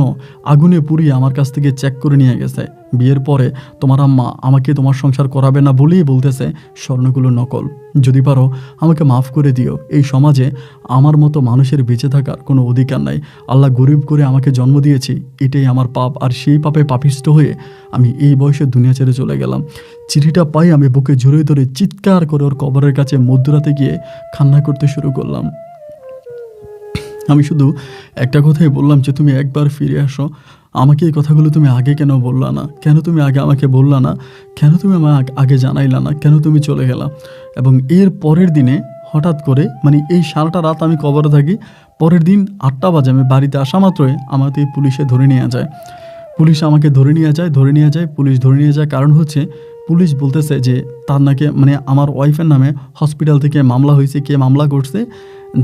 আগুনে পুড়িয়ে আমার কাছ থেকে চেক করে নিয়ে গেছে। বিয়ের পরে তোমার আম্মা আমাকে তোমার সংসার করাবে না বলেই বলতেছে স্বর্ণগুলো নকল। যদি পারো আমাকে মাফ করে দিও। এই সমাজে আমার মতো মানুষের বেঁচে থাকার কোনো অধিকার নাই। আল্লাহ গরিব করে আমাকে জন্ম দিয়েছি, এটাই আমার পাপ। আর সেই পাপে পাপিষ্ট হয়ে আমি এই বয়সে দুনিয়া ছেড়ে চলে গেলাম। চিঠিটা পাই আমি বুকে জড়িয়ে ধরে চিৎকার করে ওর কবরের কাছে মধ্যরাতে গিয়ে কান্না করতে শুরু করলাম। আমি শুধু একটা কথাই বললাম যে তুমি একবার ফিরে আসো। আমাকে এই কথাগুলো তুমি আগে কেন বললা না? কেন তুমি আগে আমাকে বললা না? কেন তুমি আমাকে আগে জানাইলা না? কেন তুমি চলে গেলা? এবং এর পরের দিনে হঠাৎ করে, মানে এই সারাটা রাত আমি কবরে থাকি। পরের দিন 8টা বাজে আমি বাড়িতে আসা মাত্রই আমাকে পুলিশে ধরে নিয়ে যায়। পুলিশ আমাকে ধরে নিয়ে যায়। পুলিশ ধরে নিয়ে যায় কারণ হচ্ছে পুলিশ বলতেছে যে তার নাকি, মানে আমার ওয়াইফের নামে হসপিটাল থেকে মামলা হয়েছে। কে মামলা করছে?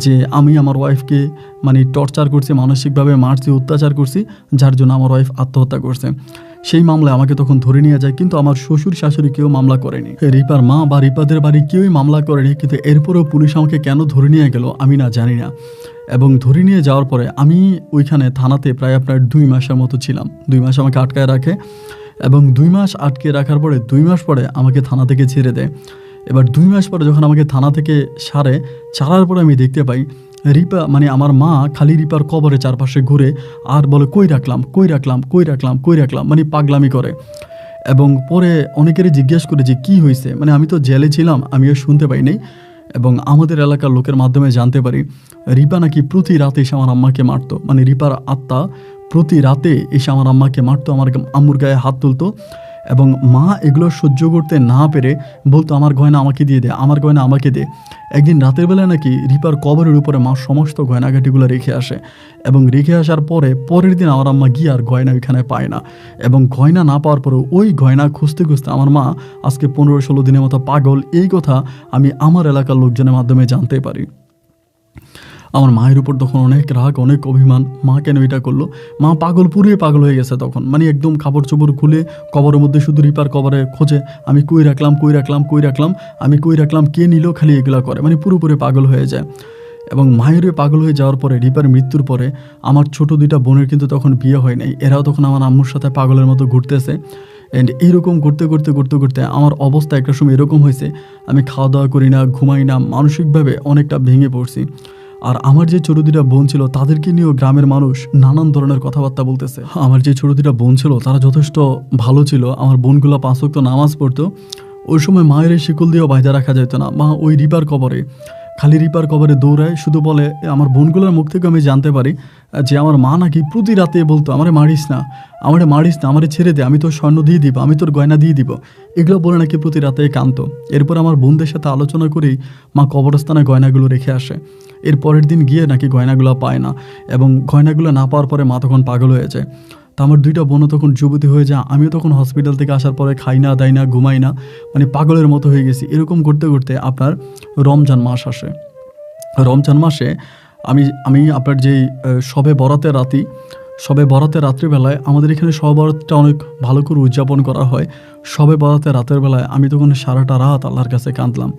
যে আমি আমার ওয়াইফকে মানে টর্চার করছি, মানসিকভাবে মারছি, অত্যাচার করছি, যার জন্য আমার ওয়াইফ আত্মহত্যা করছে। সেই মামলায় আমাকে তখন ধরে নিয়ে যায়, কিন্তু আমার শ্বশুর শাশুড়ি কেউ মামলা করেনি। রিপার মা বা রিপাদের বাড়ি কেউই মামলা করেনি। কিন্তু এরপরেও পুলিশ আমাকে কেন ধরে নিয়ে গেল আমি না জানি না। এবং ধরে নিয়ে যাওয়ার পরে আমি ওইখানে থানাতে প্রায় আপনার 2 মাসের মতো ছিলাম। 2 মাস আমাকে আটকায় রাখে, এবং 2 মাস আটকে রাখার পরে 2 মাস পরে আমাকে থানা থেকে ছেড়ে দেয়। এবার 2 মাস পরে যখন আমাকে থানা থেকে ছাড়ার পরে আমি দেখতে পাই রিপা, মানে আমার মা খালি রিপার কবরে চারপাশে ঘুরে আর বলে কই রাখলাম, মানে পাগলামি করে। এবং পরে অনেকেরই জিজ্ঞেস করে যে কী হয়েছে, মানে আমি তো জেলে ছিলাম, আমিও শুনতে পাই নাই। এবং আমাদের এলাকার লোকের মাধ্যমে জানতে পারি রিপা নাকি প্রতি রাতে এসে আমার আম্মাকে মারতো। মানে রিপার আত্মা প্রতি রাতে এসে আমার আম্মাকে মারতো, আমার আম্মুর গায়ে হাত তুলতো। এবং মা এগুলো সহ্য করতে না পেরে বলতো আমার গয়না আমাকে দিয়ে দে, আমার গয়না আমাকে দে। একদিন রাতের বেলায় নাকি রিপার কবরের উপরে মা সমস্ত গয়নাঘাটিগুলো রেখে আসে, এবং রেখে আসার পরের দিন আমার আম্মা গিয়ে আর গয়না ওইখানে পায় না। এবং গয়না না পাওয়ার পরেও ওই গয়না খুঁজতে আমার মা আজকে 15-16 দিনের মতো পাগল। এই কথা আমি আমার এলাকার লোকজনের মাধ্যমে জানতে পারি। আমার মায়ের উপর তখন অনেক রাগ, অনেক অভিমান, মা কেন এটা করলো। মা পুরিয়ে পাগল হয়ে গেছে তখন, মানে একদম কাপড় চোপড় খুলে কবরের মধ্যে শুধু রিপার কবরে খোঁজে আমি কই রাখলাম, কে নিল, খালি এগুলো করে, মানে পুরোপুরি পাগল হয়ে যায়। এবং মায়ের পাগল হয়ে যাওয়ার পরে রিপার মৃত্যুর পরে আমার ছোট 2টা বোনের কিন্তু তখন বিয়ে হয় নাই। এরাও তখন আমার আম্মুর সাথে পাগলের মতো ঘুরতেছে। অ্যান্ড এইরকম করতে আমার অবস্থা একটা সময় এরকম হয়েছে, আমি খাওয়া দাওয়া করি না, ঘুমাই না, মানসিকভাবে অনেকটা ভেঙে পড়ছি। আর আমার যে ছোট 2টা বোন ছিল তাদেরকে নিয়েও গ্রামের মানুষ নানান ধরনের কথাবার্তা বলতেছে। আমার যে ছোট 2টা বোন ছিল তারা যথেষ্ট ভালো ছিল। আমার বোনগুলো 5 ওয়াক্ত নামাজ পড়তো। ওই সময় মায়ের শিকল দিয়েও বাইরে রাখা যেত না। মা ওই রিপার কবরে খালি রিপার কবরে দৌড়ায়, শুধু বলে আমার বোনগুলোর মুখ থেকে আমি জানতে পারি যে আমার মা নাকি প্রতি রাতে বলতো আমারে মারিস না, আমারে মারিস না, আমারে ছেড়ে দে, আমি তোর স্বর্ণ দিয়ে দিব, আমি তোর গয়না দিয়ে দিব, এগুলো বলে নাকি প্রতি রাতে কাঁদতো। এরপর আমার বোনদের সাথে আলোচনা করেই মা কবরস্থানে গয়নাগুলো রেখে আসে। এর পরের দিন গিয়ে নাকি গয়নাগুলো পায় না, এবং গয়নাগুলো না পাওয়ার পরে মা তখন পাগল হয়ে যায়। তো আমার দুইটা বোনও তখন যুবতী হয়ে যায়, আমিও তখন হসপিটাল থেকে আসার পরে খাই না, দাই না, ঘুমাই না, মানে পাগলের মতো হয়ে গেছি। এরকম করতে করতে আপনার রমজান মাস আসে। রমজান মাসে আমি আমি আপনার যেই শবে বরাতের রাত্রিবেলায় আমাদের এখানে শবে বরাতটা অনেক ভালো করে উদযাপন করা হয়। শবে বরাতের রাতের বেলায় আমি তখন সারাটা রাত আল্লাহর কাছে কাঁদলাম।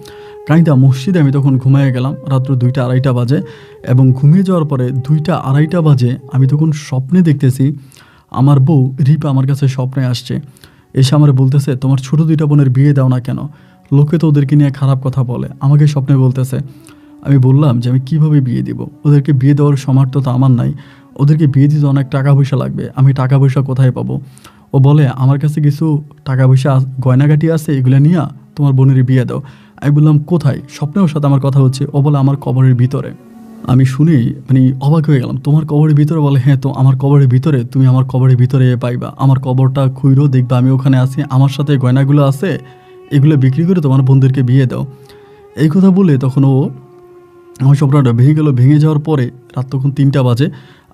কাঁদা মসজিদে আমি তখন ঘুমিয়ে গেলাম রাত্র 2টা-2:30 বাজে, এবং ঘুমিয়ে যাওয়ার পরে 2টা-2:30 বাজে আমি তখন স্বপ্নে দেখতেছি আমার বউ রিপা আমার কাছে স্বপ্নে আসছে, এসে আমার বলতেছে তোমার ছোটো 2টা বোনের বিয়ে দাও না কেন, লোকে তো ওদেরকে নিয়ে খারাপ কথা বলে, আমাকে স্বপ্নে বলতেছে। আমি বললাম যে আমি কিভাবে বিয়ে দিব, ওদেরকে বিয়ে দেওয়ার সামর্থ্য আমার নাই, ওদেরকে বিয়ে দিতে অনেক টাকা পয়সা লাগবে, আমি টাকা পয়সা কোথায় পাবো? ও বলে আমার কাছে কিছু টাকা পয়সা গয়নাগাটি আছে, এগুলো নিয়ে তোমার বোনের বিয়ে দাও। আমি বললাম কোথায়? স্বপ্নেও সাথে আমার কথা হচ্ছে। ও বলে আমার কবরের ভিতরে। আমি শুনি মানে অবাক হয়ে গেলাম, তোমার কবরের ভিতরে? বলে হ্যাঁ, তো আমার কবরের ভিতরে, তুমি আমার কবরের ভিতরে পাইবা, আমার কবরটা খুইরো দেখবা আমি ওখানে আছি, আমার সাথে গয়নাগুলো আছে, এগুলো বিক্রি করে তোমার বোনদেরকে বিয়ে দাও। এই কথা বলে তখন ও আমার স্বপ্নটা ভেঙে গেল। ভেঙে যাওয়ার পরে রাত তখন 3টা বাজে,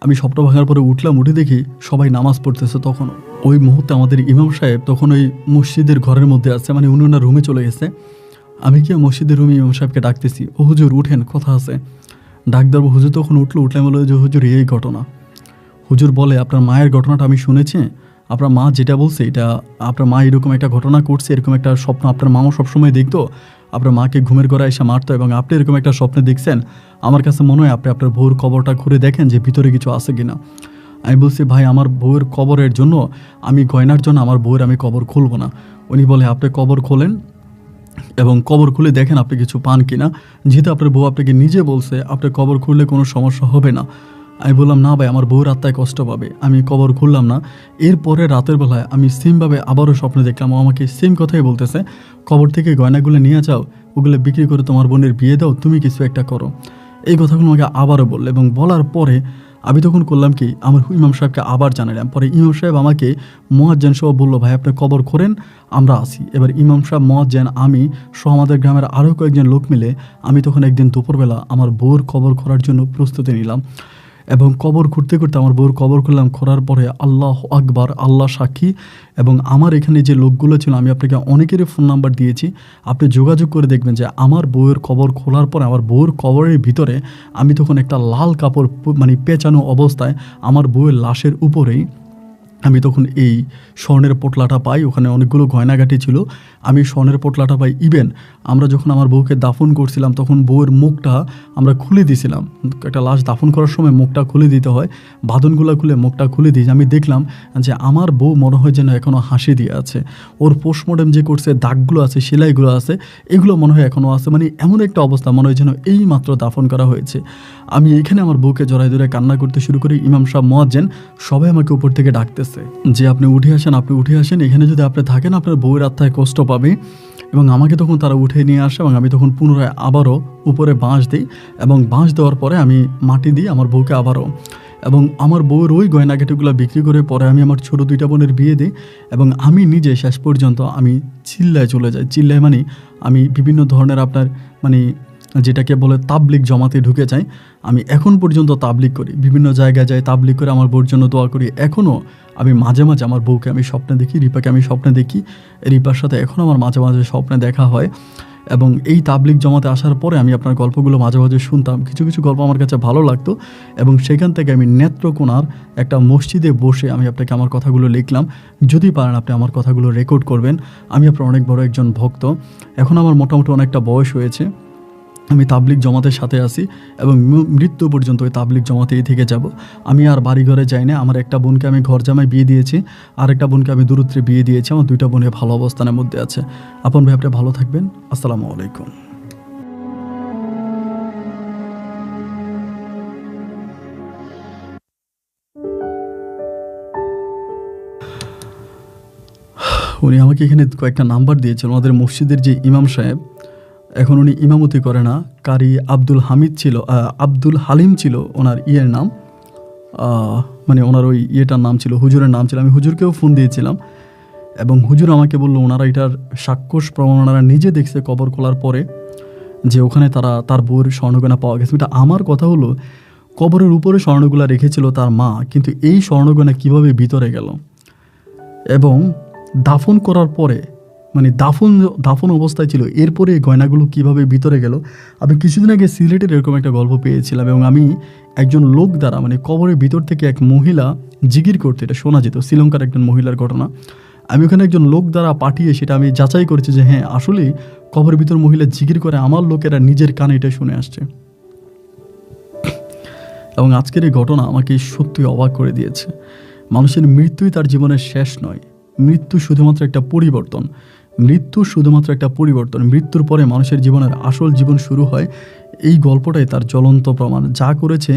আমি স্বপ্ন ভাঙার পরে উঠলাম, উঠে দেখি সবাই নামাজ পড়তেছে। তখন ওই মুহূর্তে আমাদের ইমাম সাহেব তখন ওই মসজিদের ঘরের মধ্যে আছে, মানে উনি ওনার রুমে চলে গেছে। আমি কি মসজিদের রুমে ইমাম সাহেবকে ডাকতেছি, ও হুজুর উঠেন, কথা আছে। ডাক দেবো, হুজুর তখন উঠলাম, বলে যে হুজুর এই ঘটনা। হুজুর বলে আপনার মায়ের ঘটনাটা আমি শুনেছি, আপনার মা যেটা বলছে এটা, আপনার মা এরকম একটা ঘটনা করছে, এরকম একটা স্বপ্ন আপনার মাও সবসময় দেখতো, আপনার মাকে ঘুমের ঘরে এসে মারতো, এবং আপনি এরকম একটা স্বপ্নে দেখছেন। আমার কাছে মনে হয় আপনি আপনার বউর কবরটা ঘুরে দেখেন যে ভিতরে কিছু আছে কিনা। আমি বলছি ভাই আমার বউয়ের কবরের জন্য, আমি গয়নার জন্য আমার বউয়ের আমি কবর খুলবো না। উনি বলে আপনি কবর খোলেন এবং কবর খুলে দেখেন আপনি কিছু পান কিনা, যেহেতু আপনার বউ আপনাকে নিজে বলছে আপনি কবর খুললে কোনো সমস্যা হবে না। আমি বললাম না ভাই, আমার বউর আত্মায় কষ্ট পাবে, আমি কবর খুললাম না। এরপরে রাতের বেলায় আমি সেমভাবে আবারও স্বপ্নে দেখলাম, ও আমাকে সেম কথাই বলতেছে, কবর থেকে গয়নাগুলো নিয়ে যাও, ওগুলো বিক্রি করে তোমার বোনের বিয়ে দাও, তুমি কিছু একটা করো। এই কথাগুলো আমাকে আবারও বললো, এবং বলার পরে আমি তখন করলাম কি, আমার ইমাম সাহেবকে আবার জানালাম। পরে ইমাম সাহেব আমাকে মুয়াজ্জিন সহ বললো ভাই আপনি কবর করেন, আমরা আসি। এবার ইমাম সাহেব, মুয়াজ্জিন, আমি সহ আমাদের গ্রামের আরও কয়েকজন লোক মিলে আমি তখন একদিন দুপুরবেলা আমার বউর কবর করার জন্য প্রস্তুতি নিলাম, এবং কবর খুঁড়তে খুঁড়তে আমার বউর কবর করলাম। করার পরে আল্লাহ আকবার, আল্লাহ সাক্ষী, এবং আমার এখানে যে লোকগুলো ছিল আমি আপনাকে অনেকেরই ফোন নাম্বার দিয়েছি, আপনি যোগাযোগ করে দেখবেন যে আমার বউয়ের কবর খোলার পরে আমার বউয়ের কবরের ভিতরে আমি তখন একটা লাল কাপড় মানে পেঁচানো অবস্থায় আমার বউয়ের লাশের উপরেই আমি তখন এই স্বর্ণের পোটলাটা পাই। ওখানে অনেকগুলো গয়নাগাটি ছিল, আমি স্বর্ণের পোটলাটা পাই। ইভেন আমরা যখন আমার বউকে দাফন করছিলাম তখন বউয়ের মুখটা আমরা খুলে দিয়েছিলাম, একটা লাশ দাফন করার সময় মুখটা খুলে দিতে হয়, বাঁধনগুলো খুলে মুখটা খুলে দিই। আমি দেখলাম যে আমার বউ মনে হয় যেন এখনও হাসি দিয়ে আছে, ওর পোস্টমর্টেম যে করছে দাগগুলো আছে, সেলাইগুলো আছে, এগুলো মনে হয় এখনও আছে, মানে এমন একটা অবস্থা মনে হয় যেন এই মাত্র দাফন করা হয়েছে। আমি এখানে আমার বউকে জড়াই ধরে কান্না করতে শুরু করি। ইমাম সাহেব, মুয়াজ্জিন সবাই আমাকে উপর থেকে ডাকতেছে যে আপনি উঠে আসেন, আপনি উঠে আসেন, এখানে যদি আপনি থাকেন আপনার বউয়ের আত্মায় কষ্ট পাবে। এবং আমাকে তখন তারা উঠে নিয়ে আসে, এবং আমি তখন পুনরায় আবারও উপরে বাঁশ দিই, এবং বাঁশ দেওয়ার পরে আমি মাটি দিই আমার বউকে আবারও, এবং আমার বউয়ের ওই গয়নাগাটিগুলো বিক্রি করে পরে আমি আমার ছোটো 2টা বোনের বিয়ে দিই। এবং আমি নিজে শেষ পর্যন্ত আমি চিল্লায় চলে যাই। চিল্লায় মানে আমি বিভিন্ন ধরনের আপনার মানে যেটাকে বলে তাবলিগ জমাতে ঢুকে যাই। আমি এখন পর্যন্ত তাবলিগ করি, বিভিন্ন জায়গায় যাই, তাবলিগ করে আমার বউর জন্য দোয়া করি। এখনও আমি মাঝে মাঝে আমার বউকে আমি স্বপ্নে দেখি, রিপাকে আমি স্বপ্নে দেখি, রিপার সাথে এখনও আমার মাঝে মাঝে স্বপ্নে দেখা হয়। এবং এই তাবলিগ জমাতে আসার পরে আমি আপনার গল্পগুলো মাঝে মাঝে শুনতাম, কিছু কিছু গল্প আমার কাছে ভালো লাগতো, এবং সেখান থেকে আমি নেত্রকোনার একটা মসজিদে বসে আমি আপনাকে আমার কথাগুলো লিখলাম। যদি পারেন আপনি আমার কথাগুলো রেকর্ড করবেন। আমি আপনার অনেক বড় একজন ভক্ত, এখন আমার মোটামুটি অনেকটা বয়স হয়েছে, আমি তাবলিগ জমাতের সাথে আছি, এবং মৃত্যু পর্যন্ত ওই তাবলিগ জমাতেই থেকে যাব। আমি আর বাড়ি ঘরে যাই না। আমার একটা বোনকে আমি ঘর জামাই বিয়ে দিয়েছি, আর একটা বোনকে আমি দূরত্বে বিয়ে দিয়েছি। আমার 2টা বোনে ভালো অবস্থানের মধ্যে আছে। আপন ভাই আপনি ভালো থাকবেন। আসসালামু আলাইকুম। উনি আমাকে এখানে কয়েকটা নাম্বার দিয়েছেন, আমাদের মসজিদের যে ইমাম সাহেব, এখন উনি ইমামতি করে না, কারি আব্দুল হামিদ ছিল, আব্দুল হালিম ছিল ওনার ইয়ের নাম, মানে ওনার ওই ইয়েটার নাম ছিল, হুজুরের নাম ছিল। আমি হুজুরকেও ফোন দিয়েছিলাম এবং হুজুর আমাকে বললো ওনারা এটার সাক্ষ্য প্রমাণ ওনারা নিজে দেখছে কবর খোলার পরে, যে ওখানে তার বউয়ের স্বর্ণগয়না পাওয়া গেছে। এটা আমার কথা হলো, কবরের উপরে স্বর্ণগুলা রেখেছিল তার মা, কিন্তু এই স্বর্ণগয়না কিভাবে ভিতরে গেল এবং দাফন করার পরে, মানে দাফন অবস্থায় ছিল, এরপরে এই গয়নাগুলো কিভাবে ভিতরে গেল। আমি কিছুদিন আগে সিলেটের এরকম একটা গল্প পেয়েছিলাম এবং আমি একজন লোক দ্বারা, মানে কবরের ভিতর থেকে এক মহিলা জিগির করতে, এটা শোনা যেত, শ্রীলঙ্কার একজন মহিলার ঘটনা। আমি ওখানে একজন লোক দ্বারা পাঠিয়ে সেটা আমি যাচাই করেছি যে হ্যাঁ আসলেই কবরের ভিতর মহিলা জিগির করে, আমার লোকেরা নিজের কানে এটা শুনে আসছে। এবং আজকের এই ঘটনা আমাকে সত্যি অবাক করে দিয়েছে। মানুষের মৃত্যুই তার জীবনের শেষ নয়, মৃত্যু শুধুমাত্র একটা পরিবর্তন, মৃত্যুর পরে মানুষের জীবনের আসল জীবন শুরু হয়। এই গল্পটাই তার জ্বলন্ত প্রমাণ। যা করেছে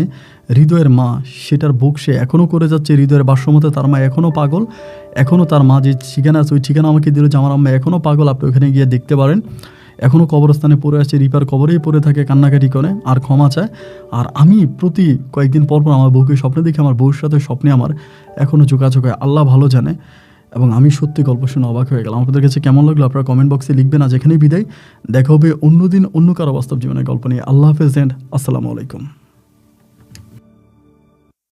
হৃদয়ের মা, সেটার বুক সে এখনও করে যাচ্ছে। হৃদয়ের ভাষ্যমতে তার মা এখনও পাগল, এখনও তার মা যে ঠিকানা আছে ওই ঠিকানা আমাকে দিল যে আমার আম্মা এখনও পাগল, আপনি ওখানে গিয়ে দেখতে পারেন। এখনও কবরস্থানে পড়ে আছে, রিপার কবরেই পড়ে থাকে, কান্নাকাটি করে আর ক্ষমা চায়। আর আমি প্রতি কয়েকদিন পর আমার বউকে স্বপ্নে দেখি, আমার বউর সাথে স্বপ্নে আমার এখনও যোগাযোগ হয়, আল্লাহ ভালো জানে। এবং আমি সত্যি গল্প শুনে অবাক হয়ে গেলাম। আপনাদের কাছে কেমন লাগলো আপনারা কমেন্ট বক্সে লিখবেন। আজ এখানেই বিদায়, দেখা হবে অন্যদিন অন্য কারো বাস্তব জীবনের গল্প নিয়ে। আল্লাহ হাফেজ এন্ড আসসালামু আলাইকুম।